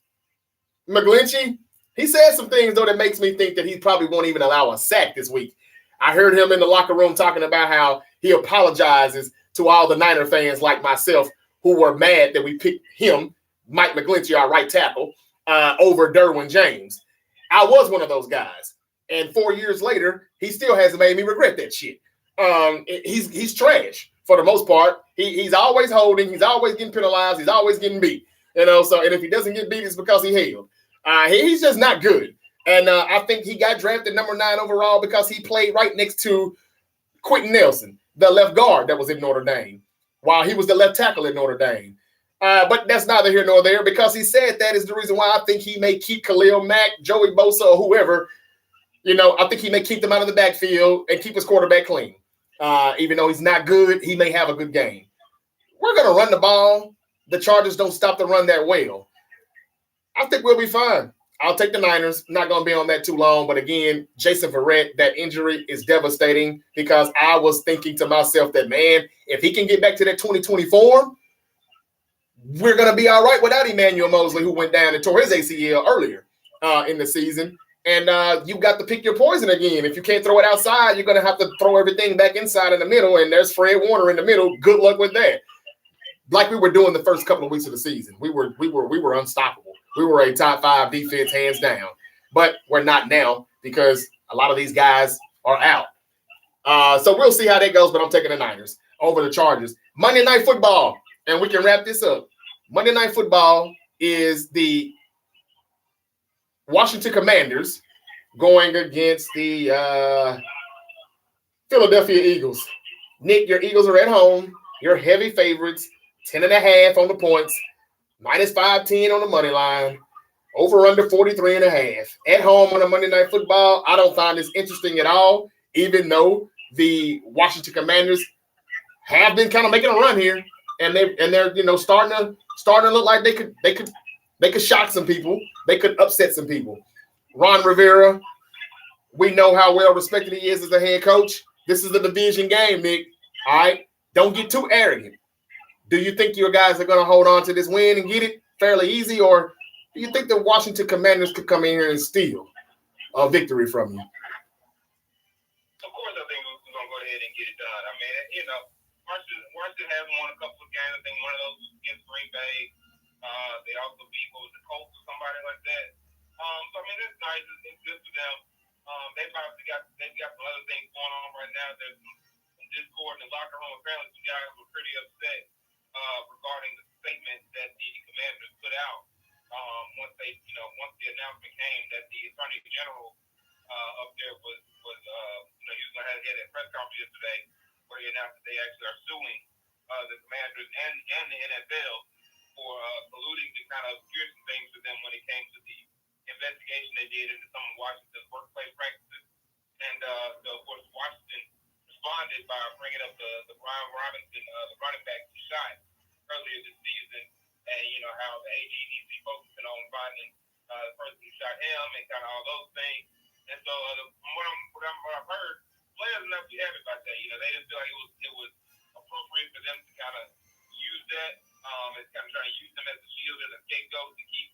McGlinchey, he said some things, though, that makes me think that he probably won't even allow a sack this week. I heard him in the locker room talking about how he apologizes to all the Niner fans like myself who were mad that we picked him, Mike McGlinchey, our right tackle, over Derwin James. I was one of those guys. And 4 years later, he still hasn't made me regret that shit. He's trash for the most part. He's always holding. He's always getting penalized. He's always getting beat. So, and if he doesn't get beat, it's because he held. He's just not good. And I think he got drafted number 9 overall because he played right next to Quentin Nelson, the left guard that was in Notre Dame, while he was the left tackle in Notre Dame. But that's neither here nor there, because he said that is the reason why I think he may keep Khalil Mack, Joey Bosa, or whoever. I think he may keep them out of the backfield and keep his quarterback clean. Even though he's not good, he may have a good game. We're going to run the ball. The Chargers don't stop the run that well. I think we'll be fine. I'll take the Niners. Not going to be on that too long. But again, Jason Verrett, that injury is devastating, because I was thinking to myself that, man, if he can get back to that 2020 form, we're going to be all right without Emmanuel Mosley, who went down and tore his ACL earlier in the season. And you've got to pick your poison again. If you can't throw it outside, you're going to have to throw everything back inside in the middle. And there's Fred Warner in the middle. Good luck with that. Like we were doing the first couple of weeks of the season, we were unstoppable. We were a top 5 defense, hands down. But we're not now, because a lot of these guys are out. So we'll see how that goes. But I'm taking the Niners over the Chargers. Monday Night Football, and we can wrap this up. Monday Night Football is the Washington Commanders going against the Philadelphia Eagles. Nick, your Eagles are at home. You're heavy favorites, 10.5 on the points, minus 510 on the money line, over under 43.5. At home on a Monday Night Football, I don't find this interesting at all, even though the Washington Commanders have been kind of making a run here, and they're starting to look like they could shock some people. They could upset some people. Ron Rivera, we know how well respected he is as a head coach. This is a division game, Nick. All right? Don't get too arrogant. Do you think your guys are going to hold on to this win and get it fairly easy, or do you think the Washington Commanders could come in here and steal a victory from you? Of course, I think we're going to go ahead and get it done. I mean, Washington has won a couple of games. I think one of those was against Green Bay. They also beat, the Colts or somebody like that. So, I mean, it's nice. It's good for them. They've got some other things going on right now. There's some discord in the locker room. Apparently, some guys were pretty upset regarding the statement that the Commanders put out once the announcement came that the Attorney General up there was he was going to have that press conference yesterday where he announced that they actually are suing the Commanders and the NFL for colluding to kind of obscure some things for them when it came to the investigation they did into some of Washington's workplace practices. And so, of course, Washington responded by bringing up the Brian Robinson, the running back who shot earlier this season, and how the AG needs to be focusing on finding the person who shot him and kind of all those things. And so, from what I've heard, players are not too happy about that. They didn't feel like it was appropriate opportunity for them to kind of use that. It's kind of trying to use them as a shield and a scapegoat to keep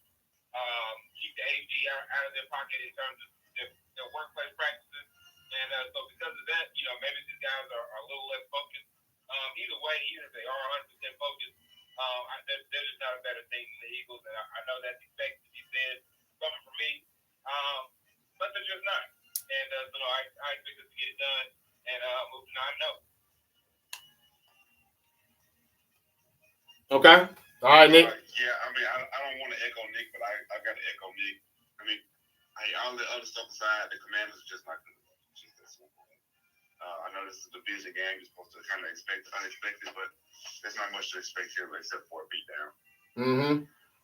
the AG out of their pocket in terms of their workplace practices. And so because of that, maybe these guys are a little less focused. Either way, even if they are 100% focused, they're just not a better team than the Eagles. And I know that's expected to be said coming from me. But they're just not. And so I expect us to get it done and move to 9-0. Okay. All right, Nick. Yeah, I mean, I don't want to echo Nick, but I got to echo Nick. I mean, all the other stuff aside, the Commanders are just not good. I know this is a division game. You're supposed to kind of expect the unexpected, but there's not much to expect here except for a beatdown. Mm-hmm.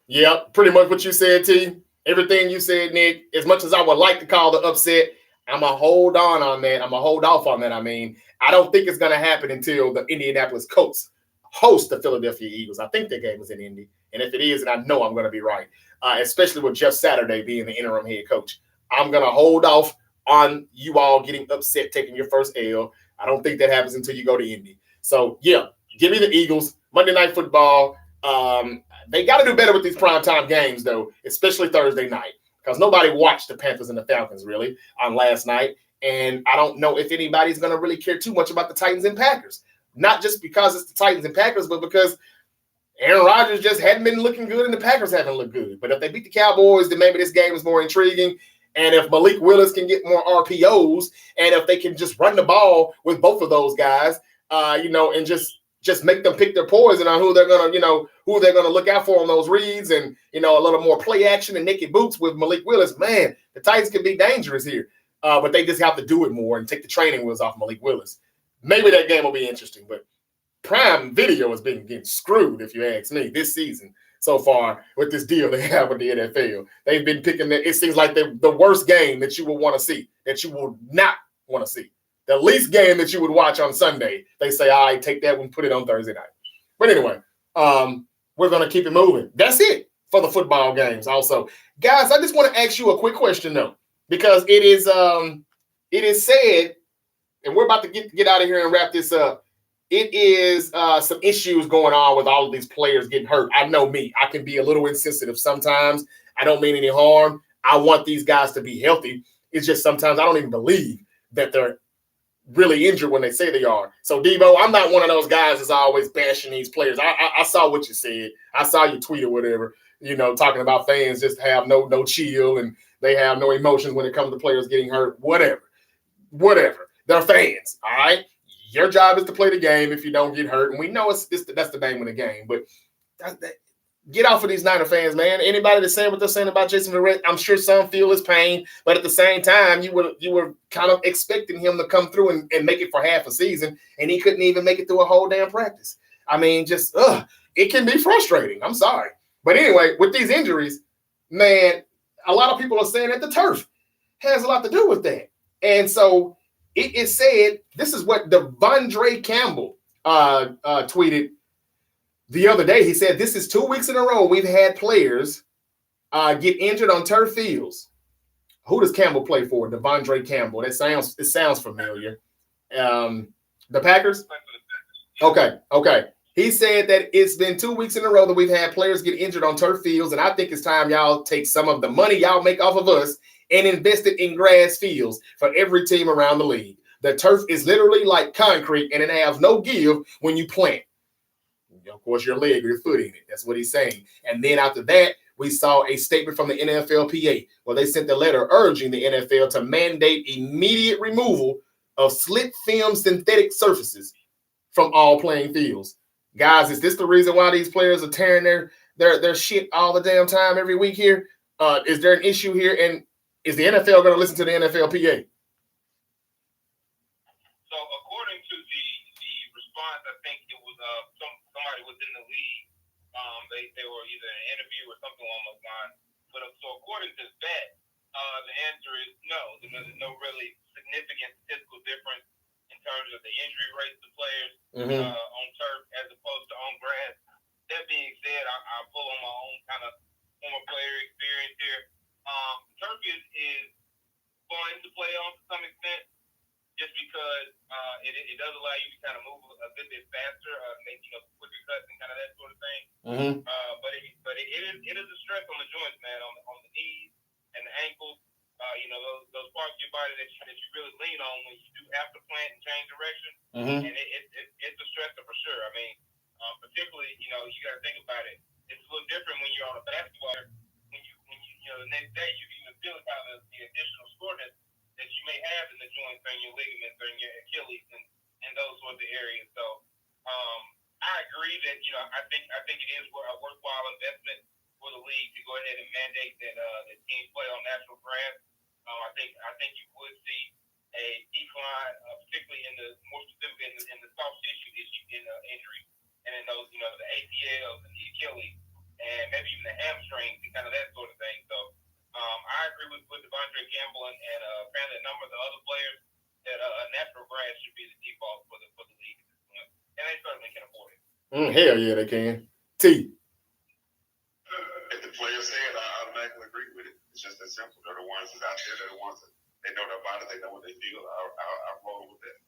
Yeah, pretty much what you said, T. Everything you said, Nick. As much as I would like to call the upset, I'm going to hold on that. I'm going to hold off on that. I mean, I don't think it's going to happen until the Indianapolis Colts host the Philadelphia Eagles. I think the game was in Indy. And if it is, and I know I'm going to be right, especially with Jeff Saturday being the interim head coach, I'm going to hold off on you all getting upset taking your first L. I don't think that happens until you go to Indy. So, yeah, give me the Eagles. Monday Night Football. They got to do better with these primetime games, though, especially Thursday night, because nobody watched the Panthers and the Falcons, really, on last night. And I don't know if anybody's going to really care too much about the Titans and Packers. Not just because it's the Titans and Packers, but because Aaron Rodgers just hadn't been looking good and the Packers haven't looked good. But if they beat the Cowboys, then maybe this game is more intriguing. And if Malik Willis can get more RPOs, and if they can just run the ball with both of those guys, and just make them pick their poison on who they're gonna look out for on those reads, and a little more play action and naked boots with Malik Willis, man, the Titans can be dangerous here. But they just have to do it more and take the training wheels off Malik Willis. Maybe that game will be interesting, but Prime Video has been getting screwed, if you ask me, this season so far with this deal they have with the NFL. They've been picking it seems like the worst game that you will want to see, that you will not want to see. The least game that you would watch on Sunday, they say, all right, take that one, put it on Thursday night. But anyway, we're going to keep it moving. That's it for the football games also. Guys, I just want to ask you a quick question, though, because it is said, and we're about to get out of here and wrap this up, it is some issues going on with all of these players getting hurt. I know me. I can be a little insensitive sometimes. I don't mean any harm. I want these guys to be healthy. It's just sometimes I don't even believe that they're really injured when they say they are. So, Debo, I'm not one of those guys that's always bashing these players. I saw what you said. I saw your tweet or whatever, talking about fans just have no chill and they have no emotions when it comes to players getting hurt. Whatever. They're fans, all right? Your job is to play the game if you don't get hurt. And we know that's the name of the game. But get off of these Niner fans, man. Anybody that's saying what they're saying about Jason Verrett, I'm sure some feel his pain. But at the same time, you were kind of expecting him to come through and make it for half a season. And he couldn't even make it through a whole damn practice. I mean, it can be frustrating. I'm sorry. But anyway, with these injuries, man, a lot of people are saying that the turf has a lot to do with that. And so it is said, this is what Devondre Campbell tweeted the other day. He said, this is 2 weeks in a row we've had players get injured on turf fields. Who does Campbell play for? Devondre Campbell. It sounds familiar. The Packers? Okay. He said that it's been 2 weeks in a row that we've had players get injured on turf fields, and I think it's time y'all take some of the money y'all make off of us and invest it in grass fields for every team around the league. The turf is literally like concrete, and it has no give when you plant. Of course, your leg or your foot in it. That's what he's saying. And then after that, we saw a statement from the NFLPA where they sent a letter urging the NFL to mandate immediate removal of slit film synthetic surfaces from all playing fields. Guys, is this the reason why these players are tearing their shit all the damn time every week here? Is there an issue here? And is the NFL going to listen to the NFLPA? So according to the response, I think it was somebody within the league. They were either in an interview or something along those lines. But so according to that, the answer is no. There's no really significant statistical difference in terms of the injury rates of players on turf as opposed to on grass. That being said, I'll pull on my own kind of former player experience here. Turf is fun to play on to some extent. just because it does allow you to kind of move a good bit faster, make quicker cuts and kind of that sort of thing. Mm-hmm. But it is a stress on the joints, man, on the knees and the ankles. Those parts of your body that you really lean on when you do have to plant and change direction. Mm-hmm. And it's a stressor for sure. I mean, particularly, you got to think about it. It's a little different when you're on a basketball. When you the next day you can even feel kind of the additional soreness that you may have in the joints or in your ligaments or in your Achilles and those sorts of areas. So I agree that I think it is a worthwhile investment for the league to go ahead and mandate that teams play on natural grass. I think you would see a decline, particularly more specifically in the soft tissue injury, and in those the ACLs and the Achilles, and maybe even the hamstrings and kind of that sort of thing. So I agree with Devondre Campbell and apparently a number of the other players that natural grass should be the default for the league at this point, and they certainly can afford it. Hell yeah, they can. T. If the player said, I automatically agree with it. It's just that simple. They're the ones that's out there. They're the ones that they know their body. They know what they feel. I roll with that.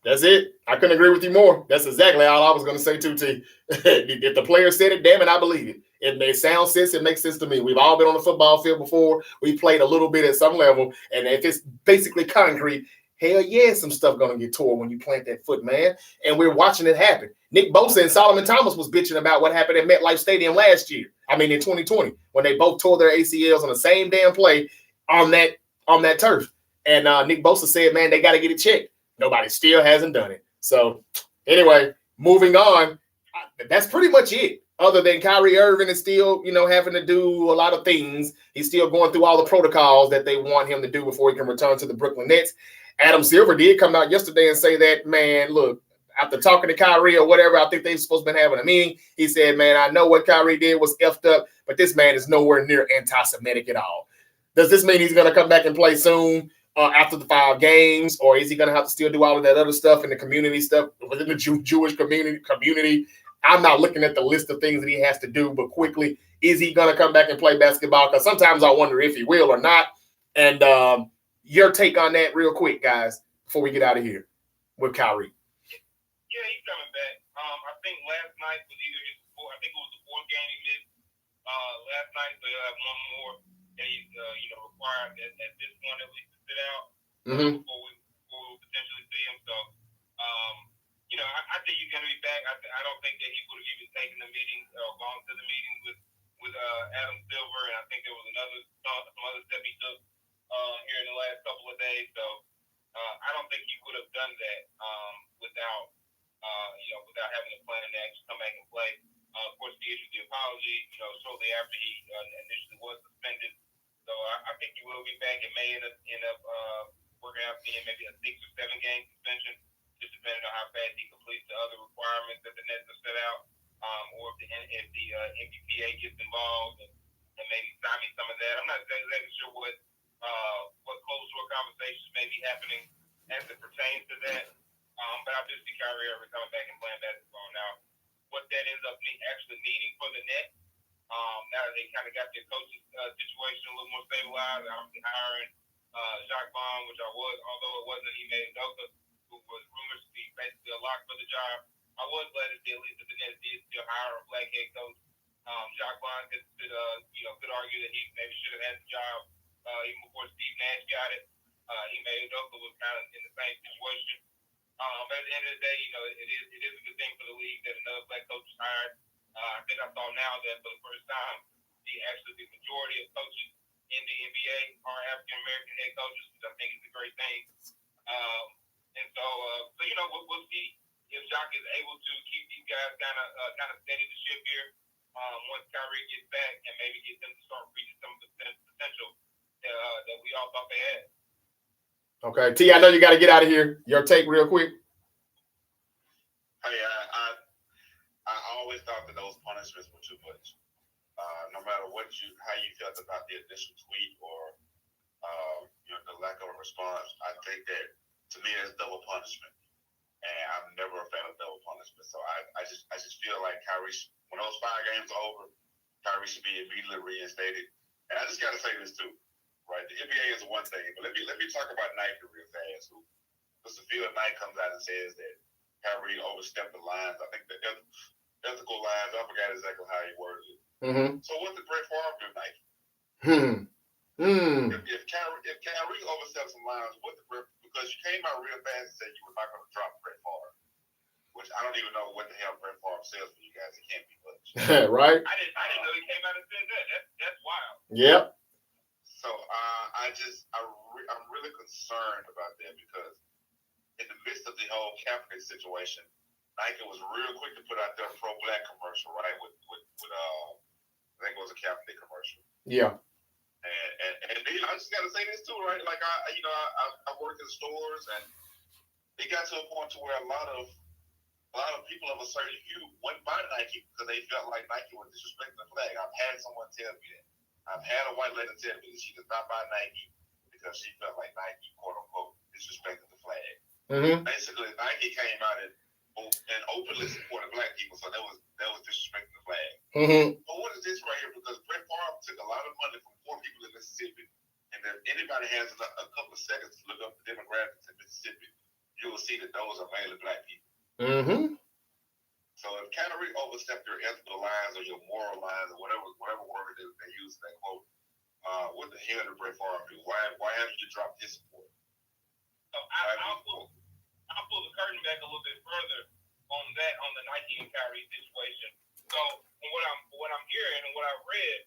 That's it. I couldn't agree with you more. That's exactly all I was going to say too, T. If the player said it, damn it, I believe it. It sounds sense. It makes sense to me. We've all been on the football field before. We played a little bit at some level. And if it's basically concrete, hell yeah, some stuff going to get tore when you plant that foot, man. And we're watching it happen. Nick Bosa and Solomon Thomas was bitching about what happened at MetLife Stadium last year. I mean, in 2020, when they both tore their ACLs on the same damn play on that turf. And Nick Bosa said, man, they got to get it checked. Nobody still hasn't done it. So anyway, moving on, that's pretty much it. Other than Kyrie Irving is still, having to do a lot of things. He's still going through all the protocols that they want him to do before he can return to the Brooklyn Nets. Adam Silver did come out yesterday and say that, man, look, after talking to Kyrie or whatever, I think they're supposed to be having a meeting. He said, man, I know what Kyrie did was effed up, but this man is nowhere near anti-Semitic at all. Does this mean he's going to come back and play soon? After the 5 games, or is he going to have to still do all of that other stuff in the community stuff within the Jewish community? I'm not looking at the list of things that he has to do, but quickly, is he going to come back and play basketball? Because sometimes I wonder if he will or not. And your take on that real quick, guys, before we get out of here with Kyrie. Yeah, he's coming back. I think last night was either I think it was the 4th game he missed last night, so he'll have one more that he's required at this point at least to sit out before we potentially see him. So I think he's going to be back. I don't think that he would have even taken the meeting or gone to the meeting with Adam Silver, and I think there was some other step he took here in the last couple of days. So I don't think he would have done that without having a plan to actually come back and play. Of course, he issued the apology, shortly after he initially was suspended. So I think he will be back. It may end up working out being maybe a 6 or 7 game suspension, just depending on how fast he completes the other requirements that the Nets have set out, or if the NBPA gets involved and maybe signing some of that. I'm not exactly sure what closed door conversations may be happening as it pertains to that. But I do see Kyrie Irving coming back and playing basketball. Now, what that ends up actually meaning for the Nets, now that they kind of got their coaching situation a little more stabilized, obviously hiring Jacques Vaughn, although it wasn't Ime Udoka, who was rumored to be basically a lock for the job. I was glad to see at least that the Nets did still hire a black head coach. Jacques Vaughn could argue that he maybe should have had the job even before Steve Nash got it. Ime Udoka was kind of in the same situation. But at the end of the day, it is a good thing for the league that another black coach is hired. I think I saw now that for the first time, the majority of coaches in the NBA are African American head coaches, which I think is a great thing. We'll see if Jacques is able to keep these guys kind of steady the ship here once Kyrie gets back, and maybe get them to start reaching some of the potential that we all thought they had. Okay, T, I know you got to get out of here. Your take real quick. Hey, I always thought that those punishments were too much. No matter how you felt about the initial tweet or the lack of a response, I think that to me that's double punishment, and I'm never a fan of double punishment. So I just feel like Kyrie, when those 5 games are over, Kyrie should be immediately reinstated. And I just got to say this too. Right, the NBA is one thing, but let me talk about Nike real fast, who Mr. Phil Knight comes out and says that Kyrie overstepped the lines. I think the ethical lines. I forgot exactly how he worded it. Mm-hmm. So what did Brett Favre do, Nike? If Kyrie overstepped some lines, because you came out real fast and said you were not going to drop Brett Favre, which I don't even know what the hell Brett Favre says for you guys. It can't be much. Right? I didn't know he came out and said that. That's wild. Yep. So I'm really concerned about that because in the midst of the whole Kaepernick situation, Nike was real quick to put out their pro-black commercial, right? With I think it was a Kaepernick commercial. Yeah. And I just got to say this too, right? Like I worked in stores, and it got to a point to where a lot of people of a certain hue wouldn't buy Nike because they felt like Nike was disrespecting the flag. I've had someone tell me that. I've had a white lady tell me that she does not buy Nike because she felt like Nike, quote unquote, disrespected the flag. Mm-hmm. Basically, Nike came out and openly supported black people, so that was disrespecting the flag. Mm-hmm. But what is this right here? Because Brett Favre took a lot of money from poor people in Mississippi, and if anybody has a couple of seconds to look up the demographics in Mississippi, you will see that those are mainly black people. Mm-hmm. So if Kyrie overstepped your ethical lines or your moral lines or whatever word they use in that quote, what the hell did Brett Favre do? Why haven't you dropped his support? So I'll pull the curtain back a little bit further on the Nike and Kyrie situation. So from what I'm hearing and what I've read,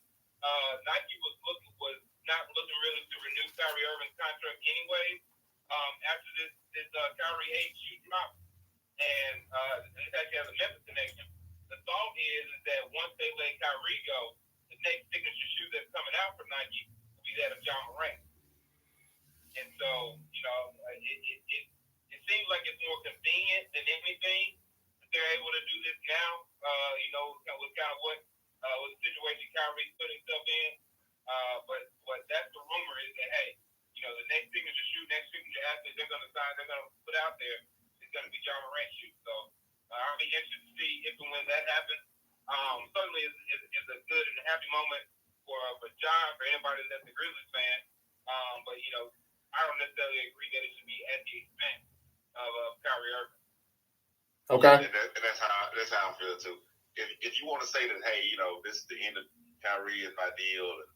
Nike was not looking really to renew Kyrie Irving's contract anyway. After this Kyrie hate shoe drop, and it actually has a Memphis connection. The thought is that once they let Kyrie go, the next signature shoe that's coming out from Nike will be that of John Morant. And so, it seems like it's more convenient than anything that they're able to do this now. With kind of what the situation Kyrie put himself in. But that's the rumor is that the next signature athlete they're going to put out there is going to be John Morant shoe. So I'll be interested to see if and when that happens. Certainly is a good and happy moment for John, for anybody that's a Grizzlies fan. But I don't necessarily agree that it should be at the expense of Kyrie Irving. Okay. And that's how I feel too. If you want to say that, hey, this is the end of Kyrie is my deal, and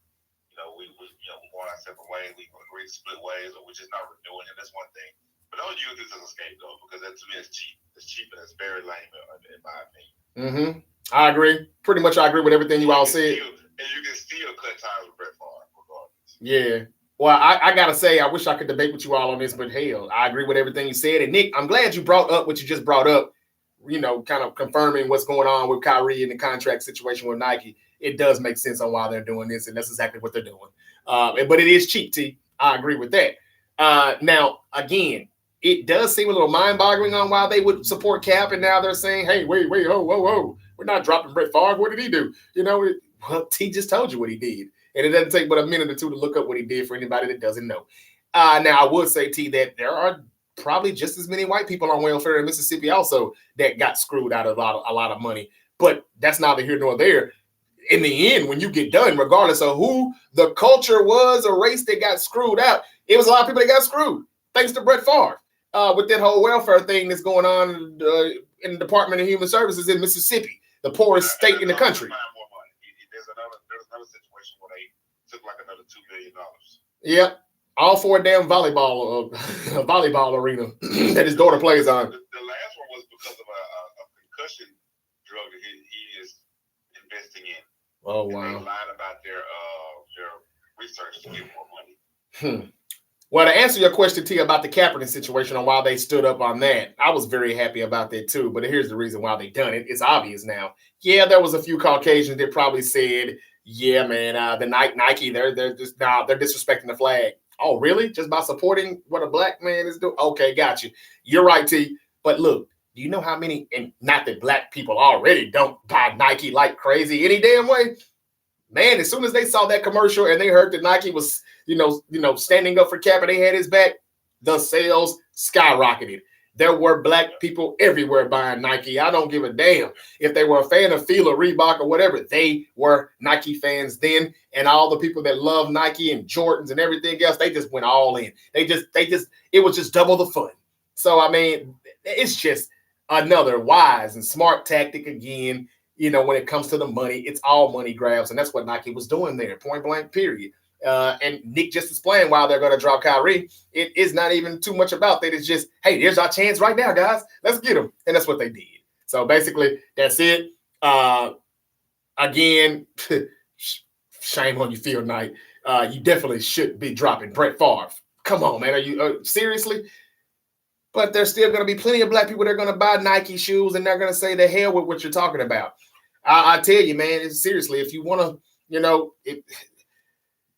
we going our separate ways, we agree to split ways, or we're just not renewing it, that's one thing. But don't use this as a scapegoat because that to me is cheap. It's cheap and it's very lame in my opinion. Mm-hmm. I agree. Pretty much I agree with everything you all said. And you can still cut ties with Brett Favre regardless. Yeah. Well, I got to say, I wish I could debate with you all on this, but hell, I agree with everything you said. And Nick, I'm glad you brought up what you just brought up, kind of confirming what's going on with Kyrie and the contract situation with Nike. It does make sense on why they're doing this, and that's exactly what they're doing. But it is cheap, T. I agree with that. Now, again, it does seem a little mind-boggling on why they would support Cap, and now they're saying, hey, wait, whoa. We're not dropping Brett Favre. What did he do? Well, T just told you what he did. And it doesn't take but a minute or two to look up what he did for anybody that doesn't know. Now, I would say, T, that there are probably just as many white people on welfare in Mississippi also that got screwed out of a lot of money. But that's neither here nor there. In the end, when you get done, regardless of who the culture was or race that got screwed out, it was a lot of people that got screwed, thanks to Brett Favre, with that whole welfare thing that's going on in the Department of Human Services in Mississippi, the poorest state in the country. There's another situation where they took like another $2 million. Yep. All for a damn volleyball arena that his daughter plays on. The last one was because of a concussion drug that he is investing in. Oh, and wow. They lied about their research to get more money. Well, to answer your question, T, about the Kaepernick situation and why they stood up on that, I was very happy about that too. But here's the reason why they done it. It's obvious now. Yeah, there was a few Caucasians that probably said, "Yeah, man, the Nike, they're disrespecting the flag." Oh, really? Just by supporting what a black man is doing? Okay, got you. You're right, T. But look, do you know how many? And not that black people already don't buy Nike like crazy any damn way. Man, as soon as they saw that commercial and they heard that Nike was, standing up for Cap and they had his back, the sales skyrocketed. There were black people everywhere buying Nike. I don't give a damn if they were a fan of Fila, Reebok, or whatever. They were Nike fans then, and all the people that love Nike and Jordans and everything else, they just went all in. It was just double the fun. So, I mean, it's just another wise and smart tactic again. When it comes to the money, it's all money grabs. And that's what Nike was doing there, point blank, period. And Nick just explained why they're going to drop Kyrie. It is not even too much about that. It's just, hey, here's our chance right now, guys. Let's get him. And that's what they did. So basically, that's it. Again, shame on you, Phil Knight. You definitely should be dropping Brett Favre. Come on, man. Are you seriously? But there's still going to be plenty of black people that are going to buy Nike shoes, and they're going to say the hell with what you're talking about. I tell you, man, seriously, if you want to,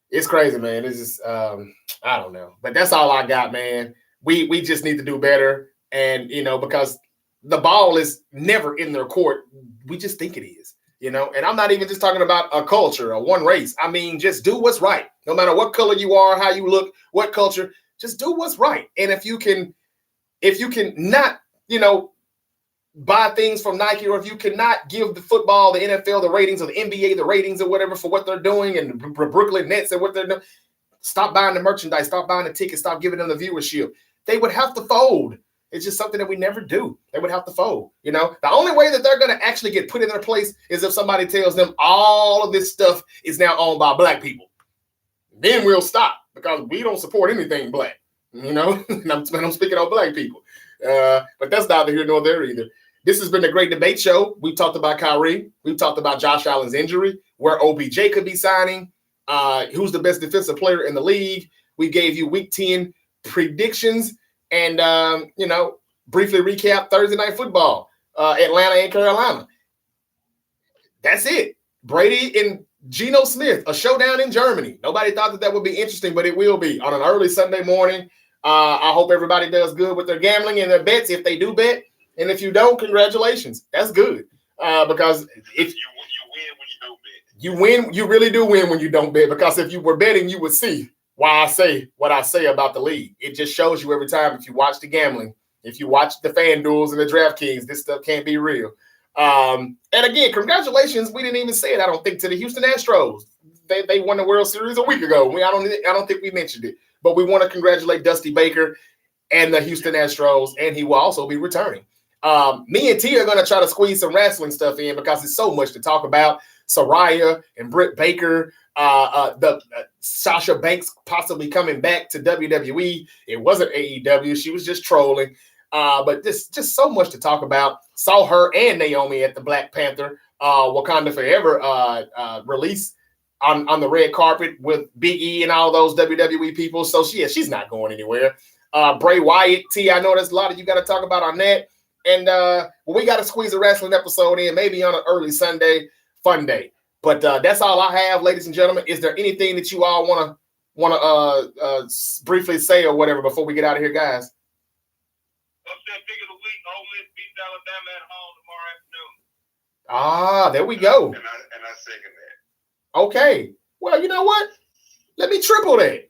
it's crazy, man. It's just, I don't know. But that's all I got, man. We just need to do better. And, because the ball is never in their court. We just think it is, and I'm not even just talking about a culture or one race. I mean, just do what's right. No matter what color you are, how you look, what culture, just do what's right. And if you can not, buy things from Nike, or if you cannot give the football, the NFL, the ratings, or the NBA, the ratings or whatever for what they're doing, and Brooklyn Nets and what they're doing, stop buying the merchandise, stop buying the tickets, stop giving them the viewership. They would have to fold. It's just something that we never do. They would have to fold. The only way that they're going to actually get put in their place is if somebody tells them all of this stuff is now owned by black people. Then we'll stop, because we don't support anything black, and I'm speaking on black people. But that's neither here nor there either. This has been a great debate show. We talked about Kyrie. We talked about Josh Allen's injury, where OBJ could be signing, who's the best defensive player in the league. We gave you Week 10 predictions, and briefly recap Thursday Night Football, Atlanta and Carolina. That's it. Brady and Geno Smith, a showdown in Germany. Nobody thought that would be interesting, but it will be on an early Sunday morning. I hope everybody does good with their gambling and their bets if they do bet. And if you don't, congratulations. That's good. Because if you win when you don't bet. You win, you really do win when you don't bet. Because if you were betting, you would see why I say what I say about the league. It just shows you every time, if you watch the gambling, if you watch the FanDuels and the DraftKings, this stuff can't be real. And again, congratulations. We didn't even say it, I don't think, to the Houston Astros. They won the World Series a week ago. I don't think we mentioned it. But we want to congratulate Dusty Baker and the Houston Astros, and he will also be returning. Me and T are going to try to squeeze some wrestling stuff in, because it's so much to talk about. Saraya and Britt Baker, Sasha Banks possibly coming back to WWE. It wasn't AEW. She was just trolling. But just so much to talk about. Saw her and Naomi at the Black Panther Wakanda Forever release on the red carpet with Big E and all those WWE people. So she's not going anywhere. Bray Wyatt, T, I know there's a lot of you got to talk about on that. And we got to squeeze a wrestling episode in, maybe on an early Sunday fun day. But that's all I have, ladies and gentlemen. Is there anything that you all want to briefly say or whatever before we get out of here, guys? Upset pick of the week: Ole Miss beats Alabama at home tomorrow afternoon. There we go. And I second that. Okay. Well, you know what? Let me triple that.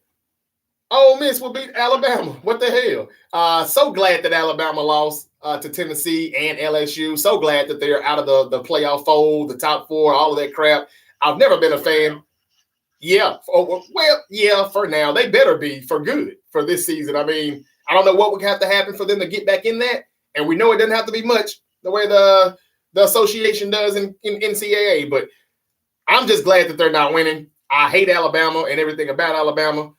Ole Miss will beat Alabama. What the hell? So glad that Alabama lost to Tennessee and LSU. So glad that they're out of the playoff fold, the top four, all of that crap. I've never been a fan. Yeah. Well, yeah, for now. They better be for good for this season. I mean, I don't know what would have to happen for them to get back in that. And we know it doesn't have to be much the way the association does in NCAA. But I'm just glad that they're not winning. I hate Alabama and everything about Alabama.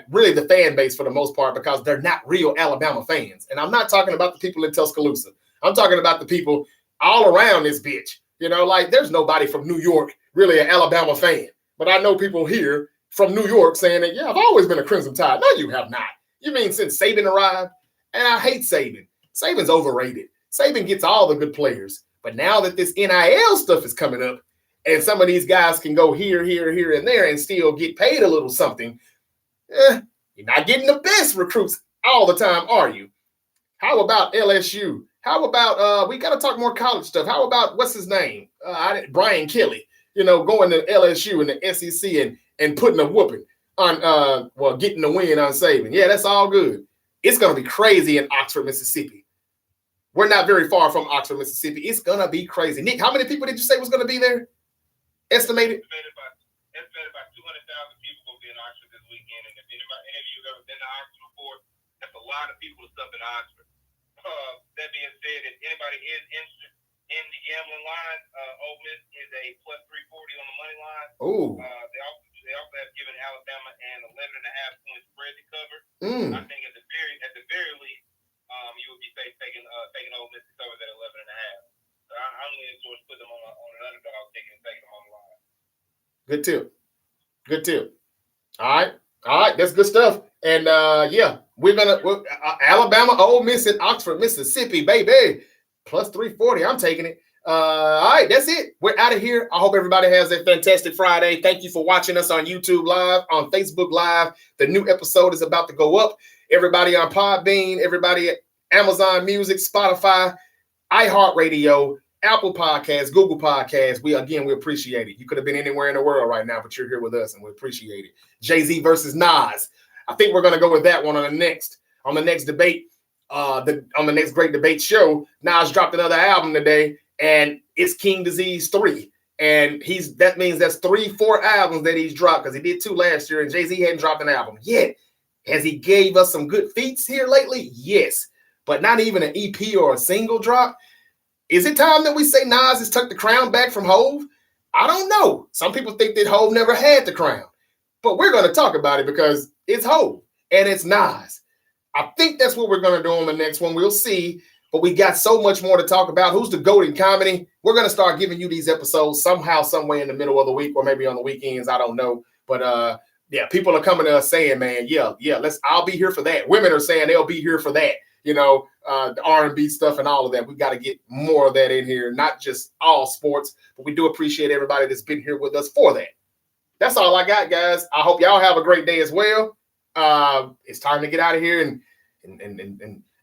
Really the fan base for the most part, because they're not real Alabama fans. And I'm not talking about the people in Tuscaloosa. I'm talking about the people all around this bitch. Like there's nobody from New York really an Alabama fan. But I know people here from New York saying that, yeah, I've always been a Crimson Tide. No, you have not. You mean since Saban arrived? And I hate Saban. Saban's overrated. Saban gets all the good players. But now that this NIL stuff is coming up, and some of these guys can go here, and there and still get paid a little something, you're not getting the best recruits all the time, are you? How about LSU? How about we got to talk more college stuff? How about what's his name? Brian Kelly, going to LSU and the SEC and putting a whooping on getting the win on Saban. Yeah, that's all good. It's going to be crazy in Oxford, Mississippi. We're not very far from Oxford, Mississippi. It's going to be crazy. Nick, how many people did you say was going to be there? Estimated about 200,000 people will be in Oxford this weekend. And if any of you have ever been to Oxford before, that's a lot of people to stuff in Oxford. That being said, if anybody is interested in the gambling line, Ole Miss is a plus 340 on the money line. Ooh. They also have given Alabama an 11.5 point spread to cover. I think at the very least, you would be safe taking Ole Miss to cover that 11.5. So I'm leaning towards putting them on an underdog ticket and taking them on the line. Good tip. Good tip. All right, that's good stuff. And yeah, we're Alabama, Ole Miss, and Oxford, Mississippi, baby. Plus 340. I'm taking it. All right, that's it. We're out of here. I hope everybody has a fantastic Friday. Thank you for watching us on YouTube Live, on Facebook Live. The new episode is about to go up. Everybody on Podbean, everybody at Amazon Music, Spotify, iHeartRadio, Apple Podcasts, Google Podcasts. We appreciate it. You could have been anywhere in the world right now, but you're here with us, and we appreciate it. Jay-Z versus Nas. I think we're going to go with that one on the next debate. On the next great debate show. Nas dropped another album today, and it's King Disease 3. And that means that's 4 albums that he's dropped, because he did 2 last year, and Jay-Z hadn't dropped an album yet. Has he gave us some good feats here lately? Yes. But not even an EP or a single drop. Is it time that we say Nas has took the crown back from Hove? I don't know. Some people think that Hove never had the crown. But we're going to talk about it because it's Hove and it's Nas. I think that's what we're going to do on the next one. We'll see. But we got so much more to talk about. Who's the GOAT in comedy? We're going to start giving you these episodes somehow, some way in the middle of the week, or maybe on the weekends. I don't know. But yeah, people are coming to us saying, man, yeah, I'll be here for that. Women are saying they'll be here for that. You know, the R&B stuff and all of that. We got to get more of that in here, not just all sports, but we do appreciate everybody that's been here with us for that. That's all I got, guys. I hope y'all have a great day as well. It's time to get out of here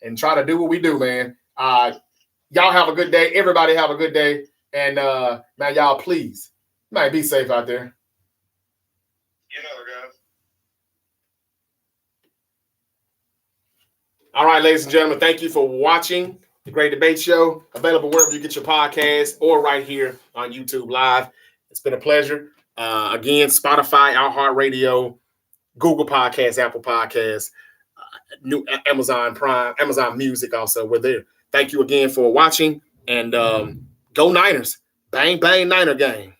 and try to do what we do, man. Y'all have a good day. Everybody have a good day. And man, y'all please, man, be safe out there. You know, guys. All right, ladies and gentlemen, thank you for watching the Great Debate Show. Available wherever you get your podcast or right here on YouTube Live. It's been a pleasure. Again, Spotify, iHeartRadio, Google Podcasts, Apple Podcasts, new Amazon Prime, Amazon Music also. We're there. Thank you again for watching. And go Niners. Bang, bang, Niner game.